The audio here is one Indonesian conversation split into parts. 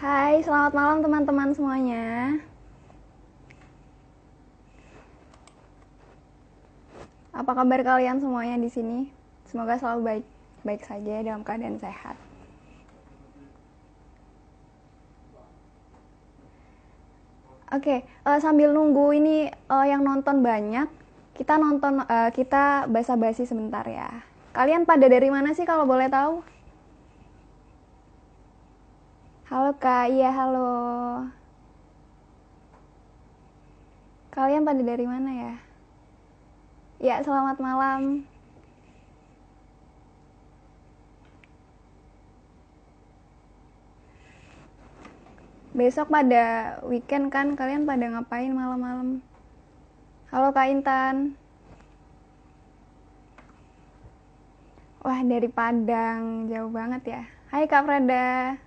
Hai, selamat malam teman-teman semuanya. Apa kabar kalian semuanya di sini? Semoga selalu baik-baik saja dalam keadaan sehat. Oke, sambil nunggu ini yang nonton banyak, kita basa-basi sebentar ya. Kalian pada dari mana sih kalau boleh tahu? Halo Kak, iya halo. Kalian pada dari mana ya? Ya, selamat malam. Besok pada weekend kan, kalian pada ngapain malam-malam? Halo Kak Intan. Wah, dari Padang, jauh banget ya. Hai Kak Freda.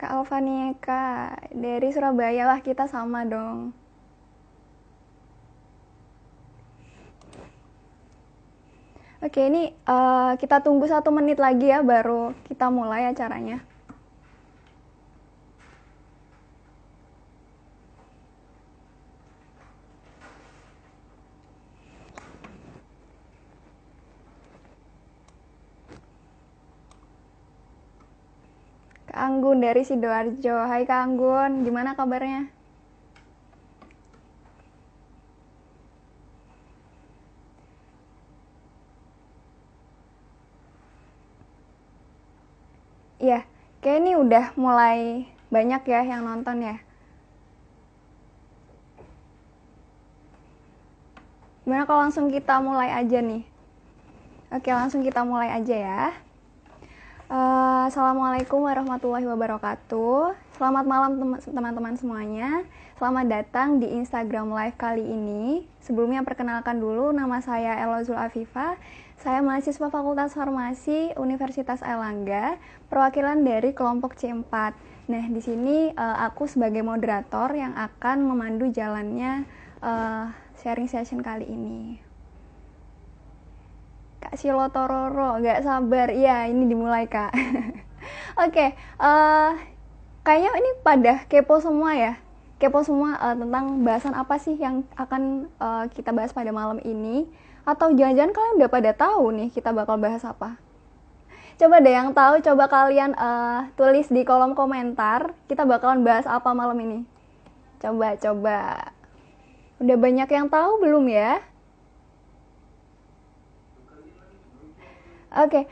Kak Alvania, Kak. Dari Surabaya lah, kita sama dong. Oke, ini kita tunggu 1 menit lagi ya, baru kita mulai acaranya. Kak Anggun dari Sidoarjo. Hai Kak Anggun, gimana kabarnya? Iya, kayak ini udah mulai banyak ya yang nonton ya. Gimana kalau langsung kita mulai aja nih? Oke, langsung kita mulai aja ya. Assalamualaikum warahmatullahi wabarakatuh. Selamat malam teman-teman semuanya. Selamat datang di Instagram Live kali ini. Sebelumnya perkenalkan dulu, nama saya Elozul Afifa. Saya mahasiswa Fakultas Farmasi Universitas Airlangga, perwakilan dari kelompok C4. Nah, di sini aku sebagai moderator yang akan memandu jalannya sharing session kali ini. Kak Silo Tororo, gak sabar. Iya, ini dimulai Kak. Oke, kayaknya ini pada kepo semua ya. Kepo semua tentang bahasan apa sih yang akan kita bahas pada malam ini. Atau jangan-jangan kalian udah pada tahu nih kita bakal bahas apa. Coba deh yang tahu, coba kalian tulis di kolom komentar. Kita bakalan bahas apa malam ini. Coba. Udah banyak yang tahu belum ya? Oke,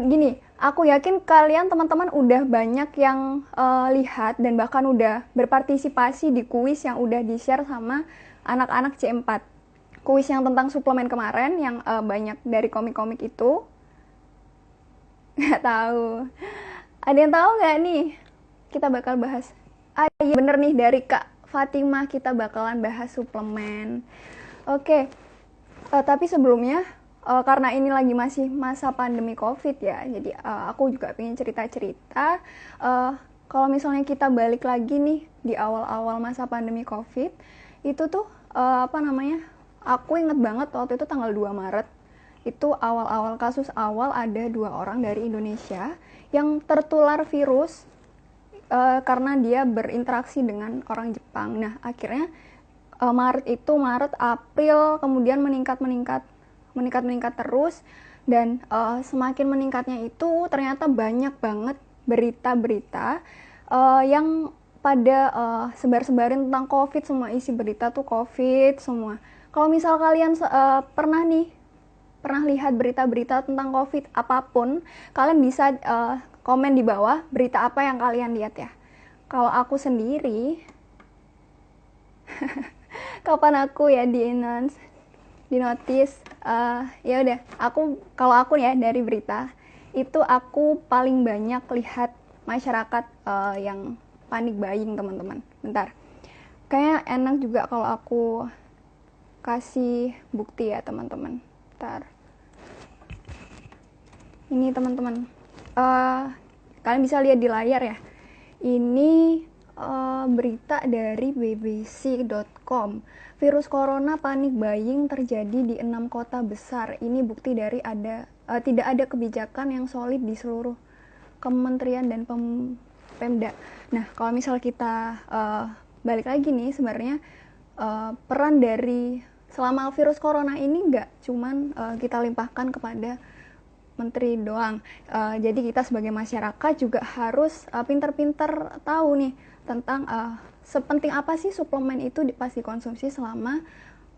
gini, aku yakin kalian teman-teman udah banyak yang lihat dan bahkan udah berpartisipasi di kuis yang udah di-share sama anak-anak C4. Kuis yang tentang suplemen kemarin yang banyak dari komik-komik itu. Nggak tahu. Ada yang tahu nggak nih? Kita bakal bahas. Ah iya bener nih, dari Kak Fatimah kita bakalan bahas suplemen. Oke, tapi sebelumnya karena ini lagi masih masa pandemi COVID ya, jadi aku juga pengen cerita-cerita. Kalau misalnya kita balik lagi nih di awal-awal masa pandemi COVID, itu tuh apa namanya? Aku inget banget waktu itu tanggal 2 Maret, itu awal-awal kasus awal ada 2 orang dari Indonesia yang tertular virus karena dia berinteraksi dengan orang Jepang. Nah, akhirnya Maret, April, kemudian meningkat terus, dan semakin meningkatnya itu ternyata banyak banget berita-berita yang pada sebar-sebarin tentang COVID. Semua isi berita tuh COVID semua. Kalau misal kalian pernah lihat berita-berita tentang COVID apapun, kalian bisa komen di bawah berita apa yang kalian lihat ya. Kalau aku sendiri, kapan aku ya di notice, ya udah, kalau aku ya dari berita itu aku paling banyak lihat masyarakat yang panik buying, teman-teman. Bentar, kayak enak juga kalau aku kasih bukti ya teman-teman. Bentar, ini teman-teman, kalian bisa lihat di layar ya, ini berita dari bbc.com. Virus corona panic buying terjadi di 6 kota besar. Ini bukti dari tidak ada kebijakan yang solid di seluruh kementerian dan Pemda. Nah, kalau misal kita balik lagi nih, sebenarnya peran dari selama virus corona ini nggak cuman kita limpahkan kepada menteri doang. Jadi kita sebagai masyarakat juga harus pinter-pinter tahu nih tentang sepenting apa sih suplemen itu pas dikonsumsi selama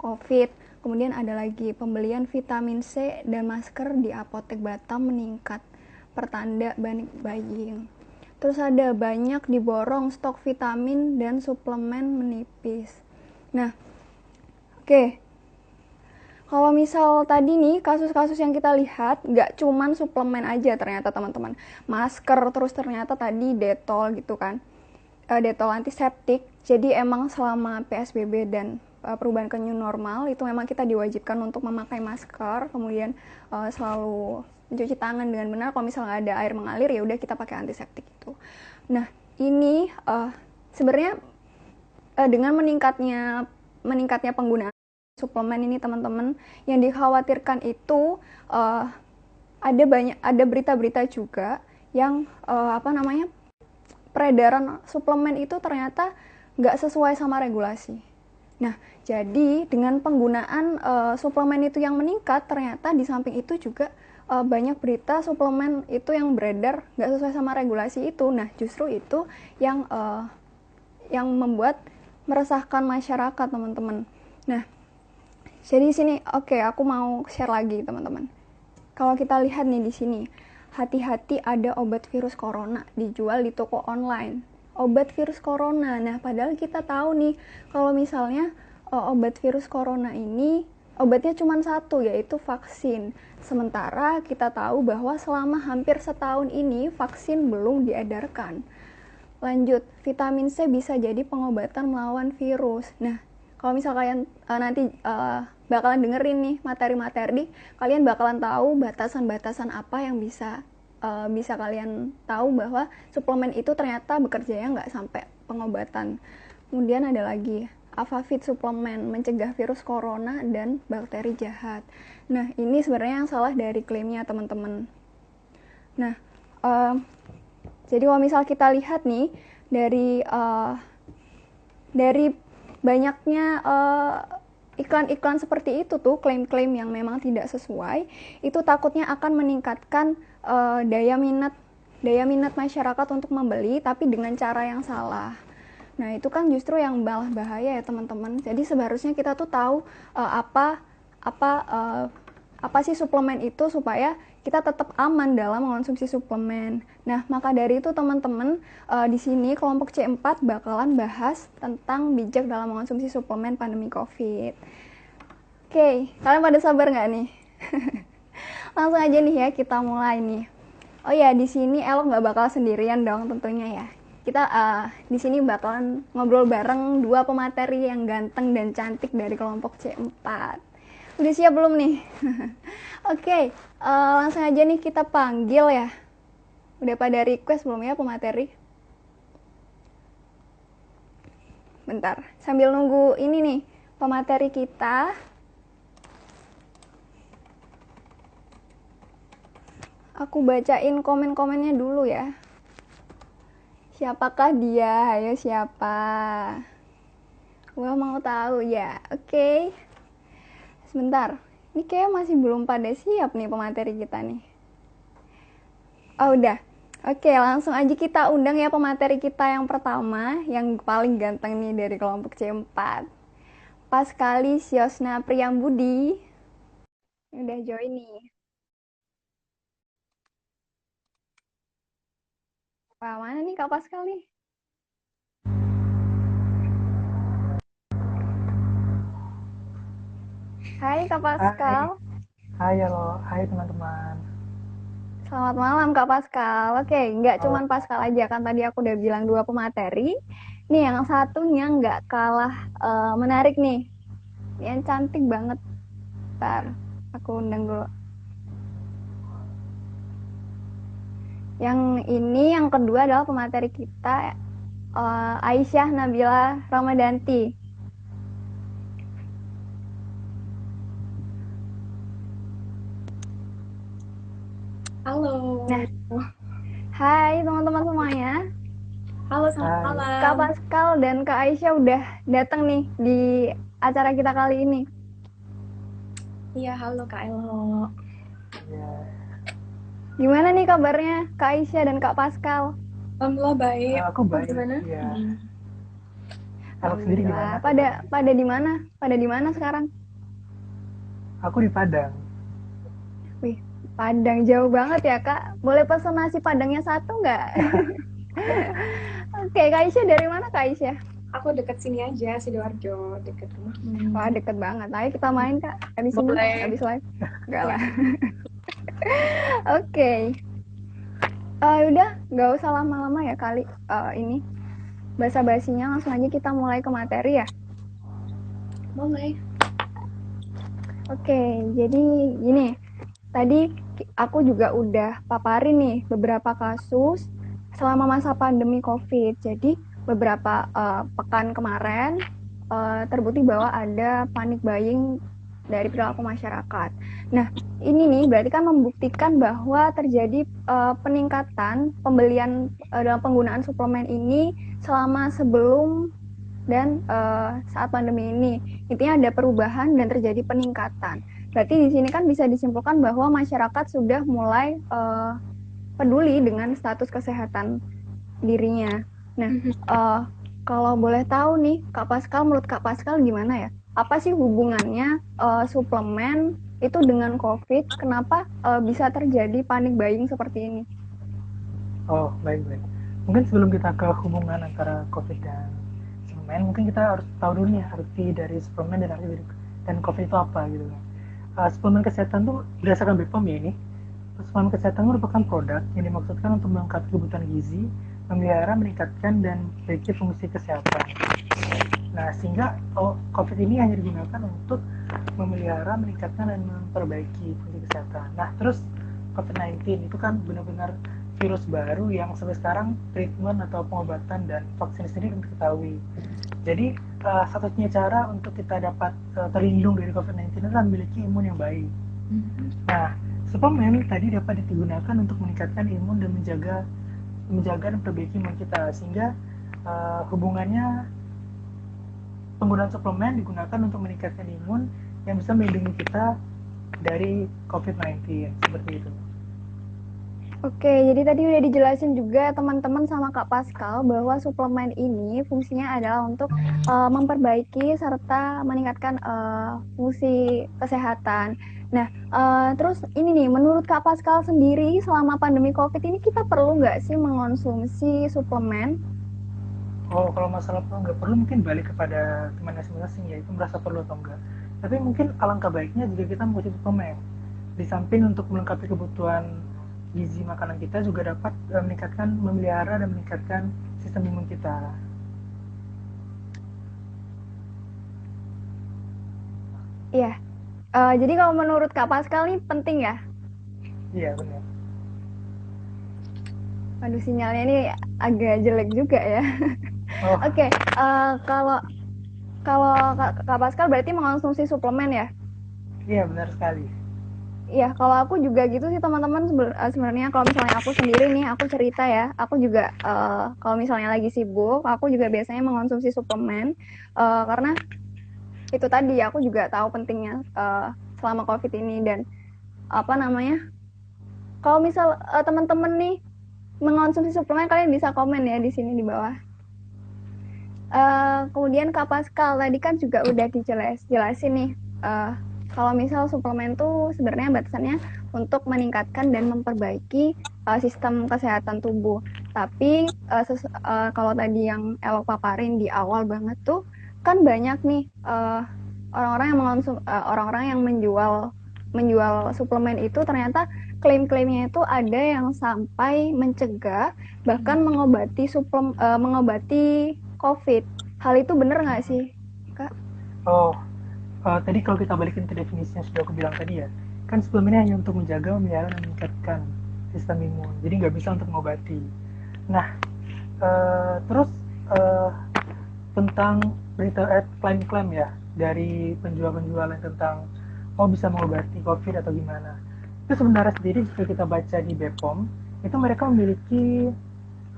COVID. Kemudian ada lagi pembelian vitamin C dan masker di apotek Batam meningkat, pertanda panic buying. Terus ada banyak diborong stok vitamin dan suplemen menipis. Nah, oke. Kalau misal tadi nih kasus-kasus yang kita lihat nggak cuman suplemen aja ternyata teman-teman, masker, terus ternyata tadi detol gitu kan, detol antiseptik. Jadi emang selama PSBB dan perubahan ke new normal itu memang kita diwajibkan untuk memakai masker, kemudian selalu mencuci tangan dengan benar. Kalau misalnya ada air mengalir ya udah kita pakai antiseptik itu. Nah ini sebenarnya dengan meningkatnya penggunaan suplemen ini teman-teman, yang dikhawatirkan itu ada berita-berita juga yang peredaran suplemen itu ternyata nggak sesuai sama regulasi. Nah, jadi dengan penggunaan suplemen itu yang meningkat, ternyata di samping itu juga banyak berita suplemen itu yang beredar nggak sesuai sama regulasi itu. Nah, justru itu yang membuat meresahkan masyarakat teman-teman. Nah, jadi di sini aku mau share lagi teman-teman. Kalau kita lihat nih di sini, hati-hati ada obat virus corona dijual di toko online. Obat virus corona. Nah, padahal kita tahu nih kalau misalnya obat virus corona ini obatnya cuma satu, yaitu vaksin. Sementara kita tahu bahwa selama hampir setahun ini vaksin belum diedarkan. Lanjut, vitamin C bisa jadi pengobatan melawan virus. Nah, kalau misal kalian nanti bakalan dengerin nih materi-materi, kalian bakalan tahu batasan-batasan apa yang bisa kalian tahu bahwa suplemen itu ternyata bekerjanya nggak sampai pengobatan. Kemudian ada lagi Avavit suplemen mencegah virus corona dan bakteri jahat. Nah, ini sebenarnya yang salah dari klaimnya teman-teman. Nah, jadi kalau misal kita lihat nih dari banyaknya iklan-iklan seperti itu tuh, klaim-klaim yang memang tidak sesuai, itu takutnya akan meningkatkan daya minat masyarakat untuk membeli, tapi dengan cara yang salah. Nah, itu kan justru yang malah bahaya ya teman-teman. Jadi seharusnya kita tuh tahu apa sih suplemen itu supaya kita tetap aman dalam mengonsumsi suplemen. Nah, maka dari itu teman-teman, di sini kelompok C4 bakalan bahas tentang bijak dalam mengonsumsi suplemen pandemi COVID. Oke, kalian pada sabar nggak nih? Langsung aja nih ya, kita mulai nih. Oh ya, di sini Elok nggak bakal sendirian dong tentunya ya. Kita di sini bakalan ngobrol bareng dua pemateri yang ganteng dan cantik dari kelompok C4. Udah siap belum nih? Oke, langsung aja nih kita panggil ya. Udah pada request belum ya pemateri? Bentar, sambil nunggu ini nih pemateri kita. Aku bacain komen-komennya dulu ya. Siapakah dia? Ayo siapa? Gua mau tahu ya. Oke. Sebentar. Ini kayak masih belum pada siap nih pemateri kita nih. Oh udah. Oke, langsung aja kita undang ya pemateri kita yang pertama, yang paling ganteng nih dari kelompok C4. Paskali Siosna Priyambudi. Udah join nih. Wah, mana nih Kak Paskal nih? Hai Kak Paskal. Hai, halo, hai teman-teman. Selamat malam Kak Paskal. Oke, nggak cuman Paskal aja kan tadi aku udah bilang dua pemateri. Nih yang satunya nggak kalah menarik nih. Yang cantik banget. Ntar aku undang dulu. Yang ini yang kedua adalah pemateri kita Aisyah Nabila Ramadanti. Halo. Nah, hai teman-teman semuanya. Halo, selamat Hai. malam. Kak Pascal dan Kak Aisyah udah datang nih di acara kita kali ini. Iya, halo Kak Elo. Ya, Gimana nih kabarnya Kak Aisyah dan Kak Pascal? Alhamdulillah baik. aku baik. Gimana? Ya, kalau sendiri Alhamdulillah. gimana? Pada di mana? Pada di mana sekarang? Aku di Padang. Wih, Padang jauh banget ya Kak. Boleh pesan nasi Padangnya satu nggak? Oke, Kak Aisyah dari mana Kak Aisyah? Aku deket sini aja, Sidoarjo, deket rumah. Wah, deket banget. Ayo kita main Kak. Habis ini, Boleh. habis live. Enggak lah. Oke. Udah, nggak usah lama-lama ya kali ini. Basa-basinya langsung aja kita mulai ke materi ya. Boleh. Oke, jadi gini. Tadi aku juga udah paparin nih beberapa kasus selama masa pandemi COVID. Jadi beberapa pekan kemarin terbukti bahwa ada panic buying dari perilaku masyarakat. Nah, ini nih berarti kan membuktikan bahwa terjadi peningkatan pembelian dalam penggunaan suplemen ini selama sebelum dan saat pandemi ini. Intinya ada perubahan dan terjadi peningkatan. Berarti di sini kan bisa disimpulkan bahwa masyarakat sudah mulai peduli dengan status kesehatan dirinya. Nah, kalau boleh tahu nih, Kak Pascal, menurut Kak Pascal gimana ya? Apa sih hubungannya suplemen itu dengan COVID? Kenapa bisa terjadi panic buying seperti ini? Oh, baik-baik. Mungkin sebelum kita ke hubungan antara COVID dan suplemen, mungkin kita harus tahu dulu nih arti dari suplemen dan arti dari dan COVID itu apa gitu kan. Suplemen kesehatan tuh berdasarkan BPOM ya ini. Suplemen kesehatan merupakan produk yang dimaksudkan untuk melengkapi kebutuhan gizi, memelihara, meningkatkan, dan memperbaiki fungsi kesehatan. Nah, sehingga COVID ini hanya digunakan untuk memelihara, meningkatkan, dan memperbaiki fungsi kesehatan. Nah, terus COVID-19 itu kan benar-benar virus baru yang sampai sekarang treatment atau pengobatan dan vaksin sendiri belum diketahui. Jadi, satu-satunya cara untuk kita dapat terlindung dari COVID-19 adalah memiliki imun yang baik. Nah, suplemen tadi dapat digunakan untuk meningkatkan imun dan menjaga dan memperbaiki imun kita, sehingga hubungannya penggunaan suplemen digunakan untuk meningkatkan imun yang bisa melindungi kita dari COVID-19 seperti itu. Oke, jadi tadi udah dijelasin juga teman-teman sama Kak Pascal bahwa suplemen ini fungsinya adalah untuk memperbaiki serta meningkatkan fungsi kesehatan. Nah, terus ini nih, menurut Kak Pascal sendiri selama pandemi COVID ini kita perlu nggak sih mengonsumsi suplemen? Oh, kalau masalah perlu nggak perlu mungkin balik kepada teman masing-masing ya, itu merasa perlu atau enggak. Tapi mungkin alangkah baiknya jika kita mengonsumsi suplemen. Di samping untuk melengkapi kebutuhan gizi makanan kita juga dapat meningkatkan, memelihara dan meningkatkan sistem imun kita. Iya. Jadi kalau menurut Kak Pascal nih penting ya? Iya, benar. Aduh, sinyalnya ini agak jelek juga ya. Oh, Oke, kalau Kak Pascal berarti mengonsumsi suplemen ya? iya benar sekali. Iya, kalau aku juga gitu sih teman-teman. Sebenarnya kalau misalnya aku sendiri nih, aku cerita ya, aku juga kalau misalnya lagi sibuk, aku juga biasanya mengonsumsi suplemen karena itu tadi aku juga tahu pentingnya selama COVID ini. Dan apa namanya, kalau misal teman-teman nih mengonsumsi suplemen, kalian bisa komen ya di sini di bawah. Kemudian Kak Pascal tadi kan juga udah dijelasin nih kalau misal suplemen tuh sebenarnya batasannya untuk meningkatkan dan memperbaiki sistem kesehatan tubuh. Tapi kalau tadi yang Elo paparin di awal banget tuh kan banyak nih orang-orang yang orang-orang yang menjual suplemen itu ternyata klaim-klaimnya itu ada yang sampai mencegah bahkan mengobati mengobati COVID. Hal itu bener nggak sih, Kak? Oh, tadi kalau kita balikin ke definisi yang sudah aku bilang tadi ya, kan suplemennya hanya untuk menjaga, memelihara, dan meningkatkan sistem imun. Jadi nggak bisa untuk mengobati. Nah, terus eh, tentang berita klaim-klaim ya dari penjual-penjual yang tentang bisa mengobati COVID atau gimana. Itu sebenarnya sendiri jika kita baca di BPOM, itu mereka memiliki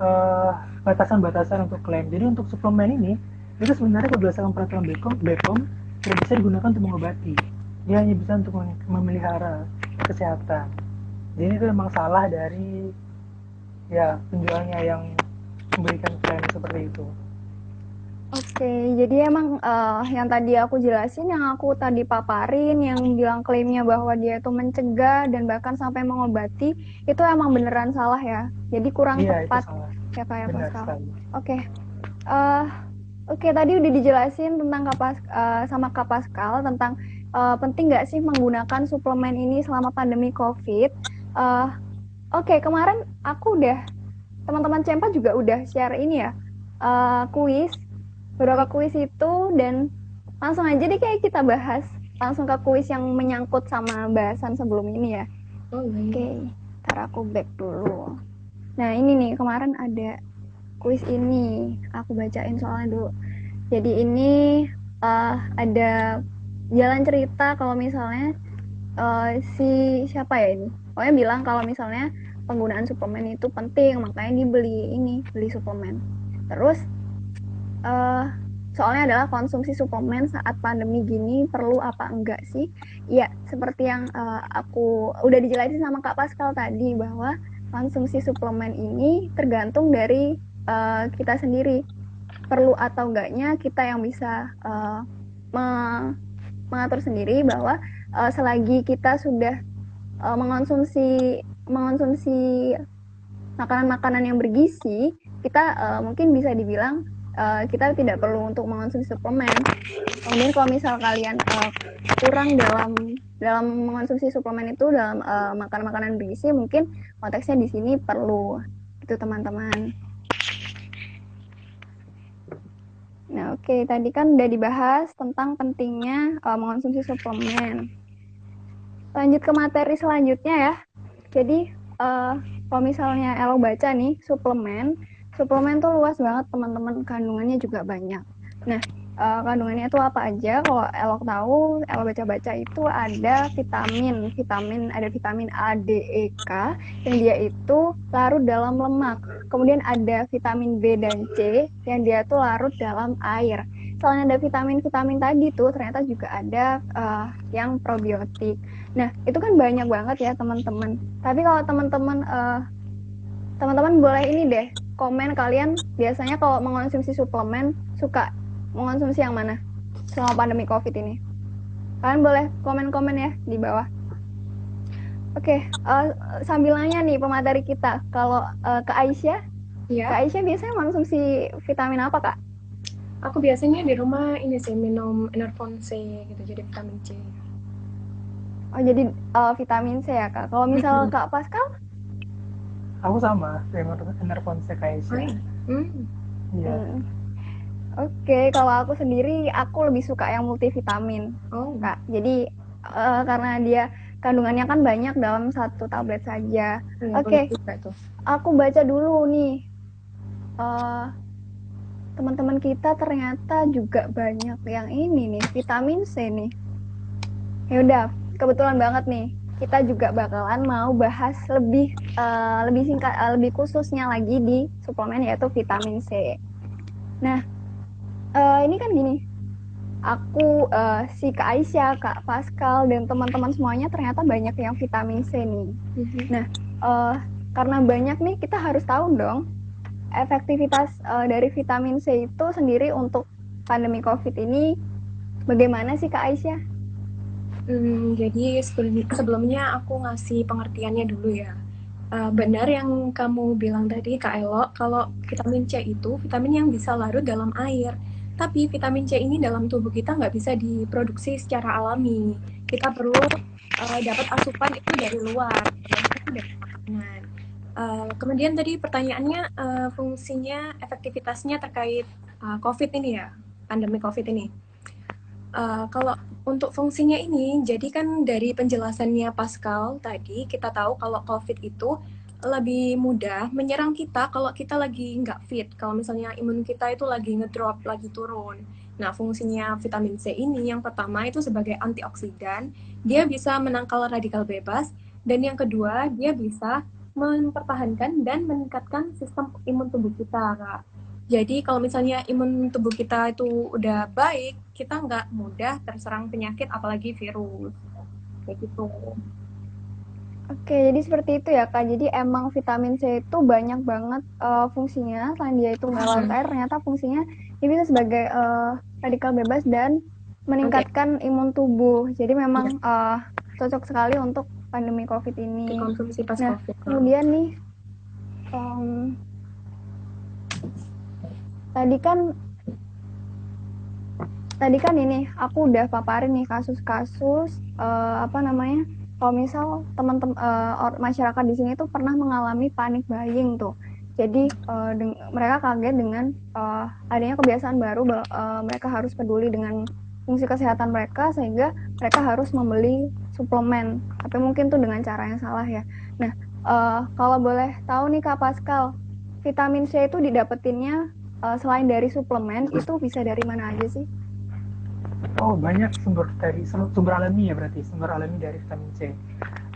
eh, batasan-batasan untuk klaim. Jadi untuk suplemen ini, itu sebenarnya berdasarkan peraturan BPOM tidak bisa digunakan untuk mengobati. Dia hanya bisa untuk memelihara kesehatan. Jadi itu memang salah dari ya penjualnya yang memberikan klaim seperti itu. Oke, jadi emang yang tadi aku jelasin, yang aku tadi paparin, yang bilang klaimnya bahwa dia itu mencegah dan bahkan sampai mengobati, itu emang beneran salah ya. Jadi kurang Iya, itu tepat salah. ya kayak Benar Pascal. sekali. Oke, eh, oke tadi udah dijelasin tentang sama Kak Pascal tentang penting nggak sih menggunakan suplemen ini selama pandemi COVID. Eh, Oke, kemarin aku teman-teman Cempa juga udah share ini ya, kuis, beberapa kuis itu, dan langsung aja deh kayak kita bahas langsung ke kuis yang menyangkut sama bahasan sebelum ini ya. Oke, ntar aku back dulu. Nah ini nih, kemarin ada kuis ini, aku bacain soalnya dulu. Jadi ini ada jalan cerita kalau misalnya si siapa ya ini, pokoknya bilang kalau misalnya penggunaan suplemen itu penting, makanya beli suplemen. Terus soalnya adalah konsumsi suplemen saat pandemi gini perlu apa enggak sih? Ya, seperti yang aku udah dijelasin sama Kak Pascal tadi, bahwa konsumsi suplemen ini tergantung dari kita sendiri. Perlu atau enggaknya kita yang bisa mengatur sendiri, bahwa selagi kita sudah mengonsumsi makanan-makanan yang bergizi, kita mungkin bisa dibilang kita tidak perlu untuk mengonsumsi suplemen. Kemudian kalau misal kalian kurang dalam mengonsumsi suplemen itu dalam makanan-makanan bergizi, mungkin konteksnya di sini perlu, itu teman-teman. Nah, oke, tadi kan udah dibahas tentang pentingnya mengonsumsi suplemen. Lanjut ke materi selanjutnya ya. Jadi kalau misalnya Elo baca nih suplemen tuh luas banget teman-teman, kandungannya juga banyak. Nah, kandungannya itu apa aja? Kalau Elo tahu, Elo baca-baca itu ada ada vitamin A, D, E, K yang dia itu larut dalam lemak. Kemudian ada vitamin B dan C yang dia tuh larut dalam air. Selain ada vitamin-vitamin tadi tuh, ternyata juga ada yang probiotik. Nah, itu kan banyak banget ya teman-teman. Tapi kalau teman-teman boleh ini deh, komen kalian biasanya kalau mengonsumsi suplemen suka mengonsumsi yang mana selama pandemi COVID ini. Kalian boleh komen-komen ya di bawah. Oke, sambil nanya nih pemateri kita, kalau ke Aisyah, Iya. Kak Aisyah biasanya mengonsumsi vitamin apa, Kak? Aku biasanya di rumah ini sih minum Enervon C gitu, jadi vitamin C. Oh, jadi vitamin C ya, Kak. Kalau misal Kak Pascal? Aku sama, Enervon C kayak Aisyah. Iya. Oke, kalau aku sendiri, aku lebih suka yang multivitamin, Kak. Jadi karena dia kandungannya kan banyak dalam satu tablet saja. Oke, aku baca dulu nih. Teman-teman kita ternyata juga banyak yang ini nih, vitamin C nih. Ya udah, kebetulan banget nih. Kita juga bakalan mau bahas lebih singkat, lebih khususnya lagi di suplemen, yaitu vitamin C. Nah, ini kan gini, aku, si Kak Aisyah, Kak Pascal, dan teman-teman semuanya ternyata banyak yang vitamin C nih. Nah, karena banyak nih, kita harus tahu dong efektivitas dari vitamin C itu sendiri untuk pandemi COVID ini bagaimana sih Kak Aisyah? Jadi sebelumnya aku ngasih pengertiannya dulu ya. Benar yang kamu bilang tadi Kak Elo, kalau vitamin C itu vitamin yang bisa larut dalam air. Tapi vitamin C ini dalam tubuh kita nggak bisa diproduksi secara alami. Kita perlu dapat asupan itu dari luar, itu dari makanan. Kemudian tadi pertanyaannya fungsinya, efektivitasnya terkait COVID ini ya, pandemi COVID ini. Kalau untuk fungsinya ini, jadi kan dari penjelasannya Pascal tadi, kita tahu kalau COVID itu lebih mudah menyerang kita kalau kita lagi nggak fit. Kalau misalnya imun kita itu lagi ngedrop, lagi turun. Nah, fungsinya vitamin C ini yang pertama itu sebagai antioksidan, dia bisa menangkal radikal bebas, dan yang kedua dia bisa mempertahankan dan meningkatkan sistem imun tubuh kita, Kak. Jadi kalau misalnya imun tubuh kita itu udah baik, kita nggak mudah terserang penyakit, apalagi virus. Kayak gitu. Oke, jadi seperti itu ya Kak. Jadi emang vitamin C itu banyak banget fungsinya. Selain dia itu melarut air, ternyata fungsinya dia bisa sebagai radikal bebas dan meningkatkan imun tubuh. Jadi memang cocok sekali untuk pandemi COVID ini. Dikonsumsi pas Nah, COVID. kemudian nih, tadi kan ini aku udah paparin nih kasus-kasus apa namanya, kalau misal teman-teman masyarakat di sini tuh pernah mengalami panic buying tuh. Jadi mereka kaget dengan adanya kebiasaan baru, mereka harus peduli dengan fungsi kesehatan mereka sehingga mereka harus membeli suplemen. Tapi mungkin tuh dengan cara yang salah ya. Nah, kalau boleh tahu nih Kak Pascal, vitamin C itu didapetinnya selain dari suplemen itu bisa dari mana aja sih? Oh, banyak sumber alami ya, berarti sumber alami dari vitamin C.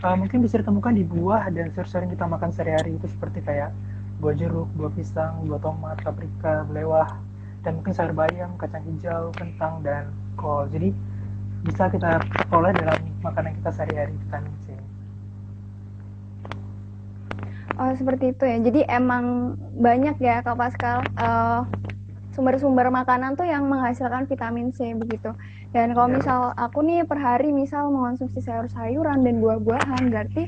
Mungkin bisa ditemukan di buah dan sayur-sayur yang kita makan sehari-hari, itu seperti kayak buah jeruk, buah pisang, buah tomat, paprika, belewah, dan mungkin sayur bayam, kacang hijau, kentang, dan kol. Jadi bisa kita peroleh dalam makanan kita sehari-hari vitamin C. Oh, seperti itu ya. Jadi emang banyak ya Kak Pascal sumber-sumber makanan tuh yang menghasilkan vitamin C begitu. Dan kalau misal aku nih per hari misal mengonsumsi sayur-sayuran dan buah-buahan, berarti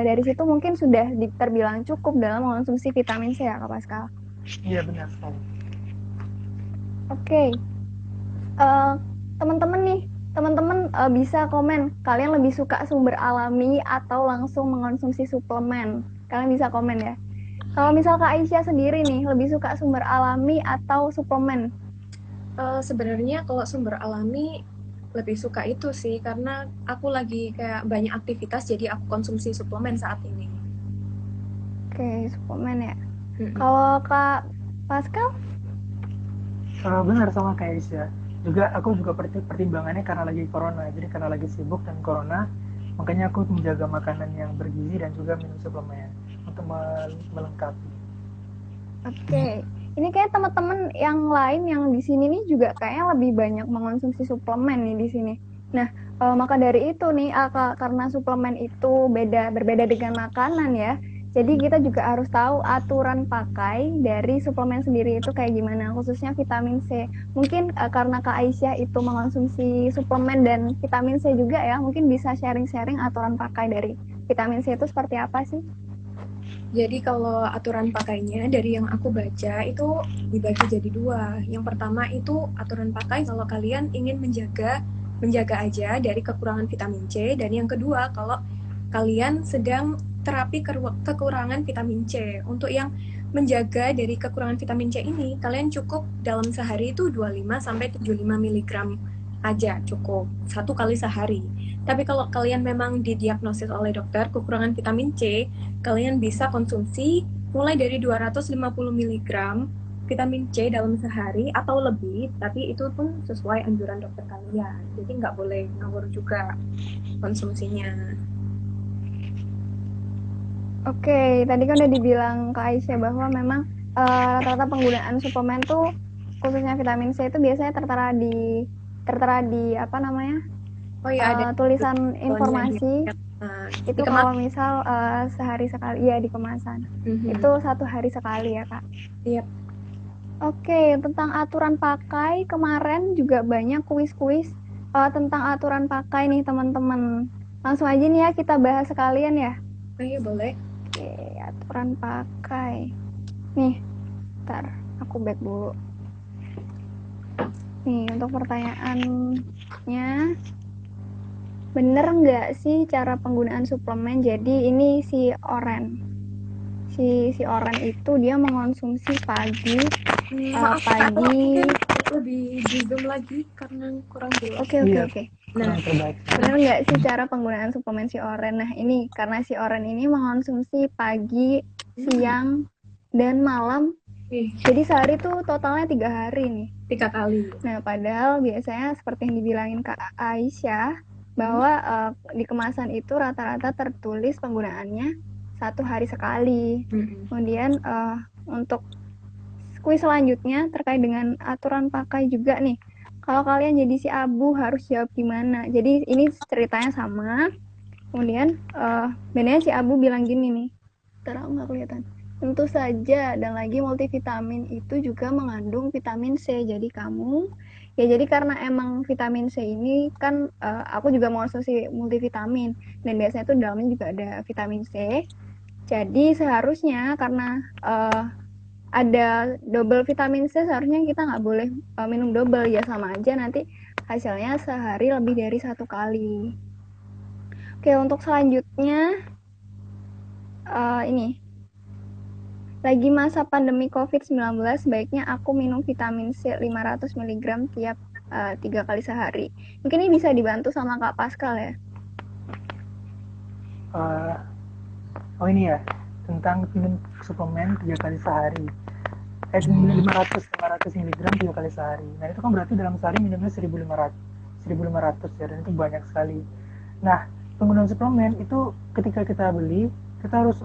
dari situ mungkin sudah terbilang cukup dalam mengonsumsi vitamin C ya Kak Pascal. Iya, benar sekali. Oke. Teman-teman bisa komen kalian lebih suka sumber alami atau langsung mengonsumsi suplemen. Kalian bisa komen ya. Kalau misal Kak Aisyah sendiri nih, lebih suka sumber alami atau suplemen? Sebenarnya kalau sumber alami lebih suka itu sih, karena aku lagi kayak banyak aktivitas, jadi aku konsumsi suplemen saat ini. Oke, suplemen ya. Kalau Kak Pascal? Benar sama kayak Aisyah. Aku juga pertimbangannya karena lagi corona, jadi karena lagi sibuk dan corona, makanya aku menjaga makanan yang bergizi dan juga minum suplemen untuk melengkapi. Oke, ini kayak teman-teman yang lain yang di sini nih juga kayaknya lebih banyak mengonsumsi suplemen nih di sini. Nah, maka dari itu nih, karena suplemen itu berbeda dengan makanan ya. Jadi kita juga harus tahu aturan pakai dari suplemen sendiri itu kayak gimana, khususnya vitamin C. Mungkin karena Kak Aisyah itu mengonsumsi suplemen dan vitamin C juga ya, mungkin bisa sharing-sharing aturan pakai dari vitamin C itu seperti apa sih? Jadi kalau aturan pakainya dari yang aku baca itu dibagi jadi dua. Yang pertama itu aturan pakai kalau kalian ingin menjaga aja dari kekurangan vitamin C, dan yang kedua kalau kalian sedang terapi kekurangan vitamin C. Untuk yang menjaga dari kekurangan vitamin C ini, kalian cukup dalam sehari itu 25 sampai 75 mg aja cukup, 1 kali sehari. Tapi kalau kalian memang didiagnosis oleh dokter kekurangan vitamin C, kalian bisa konsumsi mulai dari 250 mg vitamin C dalam sehari atau lebih, tapi itu pun sesuai anjuran dokter kalian. Jadi nggak boleh ngawur juga konsumsinya. Oke, tadi kan udah dibilang Kak Aisyah bahwa memang rata-rata penggunaan suplemen tuh khususnya vitamin C itu biasanya tertera di apa namanya? Oh ya, ada tulisan informasi. Itu kalau misal sehari sekali ya di kemasan. Itu 1 hari sekali ya, Kak. Iya. Oke, tentang aturan pakai kemarin juga banyak kuis-kuis tentang aturan pakai nih teman-teman. Langsung aja nih ya kita bahas sekalian ya. Oh iya, boleh. Oke, aturan pakai. Nih, ntar aku back dulu. Nih, untuk pertanyaannya, bener nggak sih cara penggunaan suplemen? Jadi ini si Oren. Si Oren itu dia mengonsumsi pagi. Maaf, pagi lebih di zoom lagi karena kurang jelas. Oke. Nah, kurang terbaik. Benar nggak sih cara penggunaan suplemen si Oren? Nah ini karena si Oren ini mengonsumsi pagi, siang, dan malam. wih, Jadi sehari tuh totalnya 3 hari nih. 3 kali. Nah padahal biasanya seperti yang dibilangin Kak Aisyah, bahwa di kemasan itu rata-rata tertulis penggunaannya 1 hari sekali. Kemudian untuk kuis selanjutnya terkait dengan aturan pakai juga nih. Kalau kalian jadi si Abu harus jawab gimana? Jadi ini ceritanya sama. Kemudian bedanya si Abu bilang gini nih. Ntar aku nggak kelihatan. Tentu saja, dan lagi multivitamin itu juga mengandung vitamin C. Jadi kamu, ya jadi karena emang vitamin C ini kan aku juga mengonsumsi multivitamin. Dan biasanya itu dalamnya juga ada vitamin C. Jadi seharusnya karena ada double vitamin C, seharusnya kita nggak boleh minum double, ya sama aja nanti hasilnya sehari lebih dari 1 kali. Oke, untuk selanjutnya ini lagi masa pandemi COVID-19, baiknya aku minum vitamin C 500 mg tiap 3 kali sehari. Mungkin ini bisa dibantu sama Kak Pascal ya. Oh ini ya, tentang minum suplemen 3 kali sehari. 500 mg 3 kali sehari. Nah itu kan berarti dalam sehari minumnya 1500 ya, dan itu banyak sekali. Nah penggunaan suplemen itu ketika kita beli, kita harus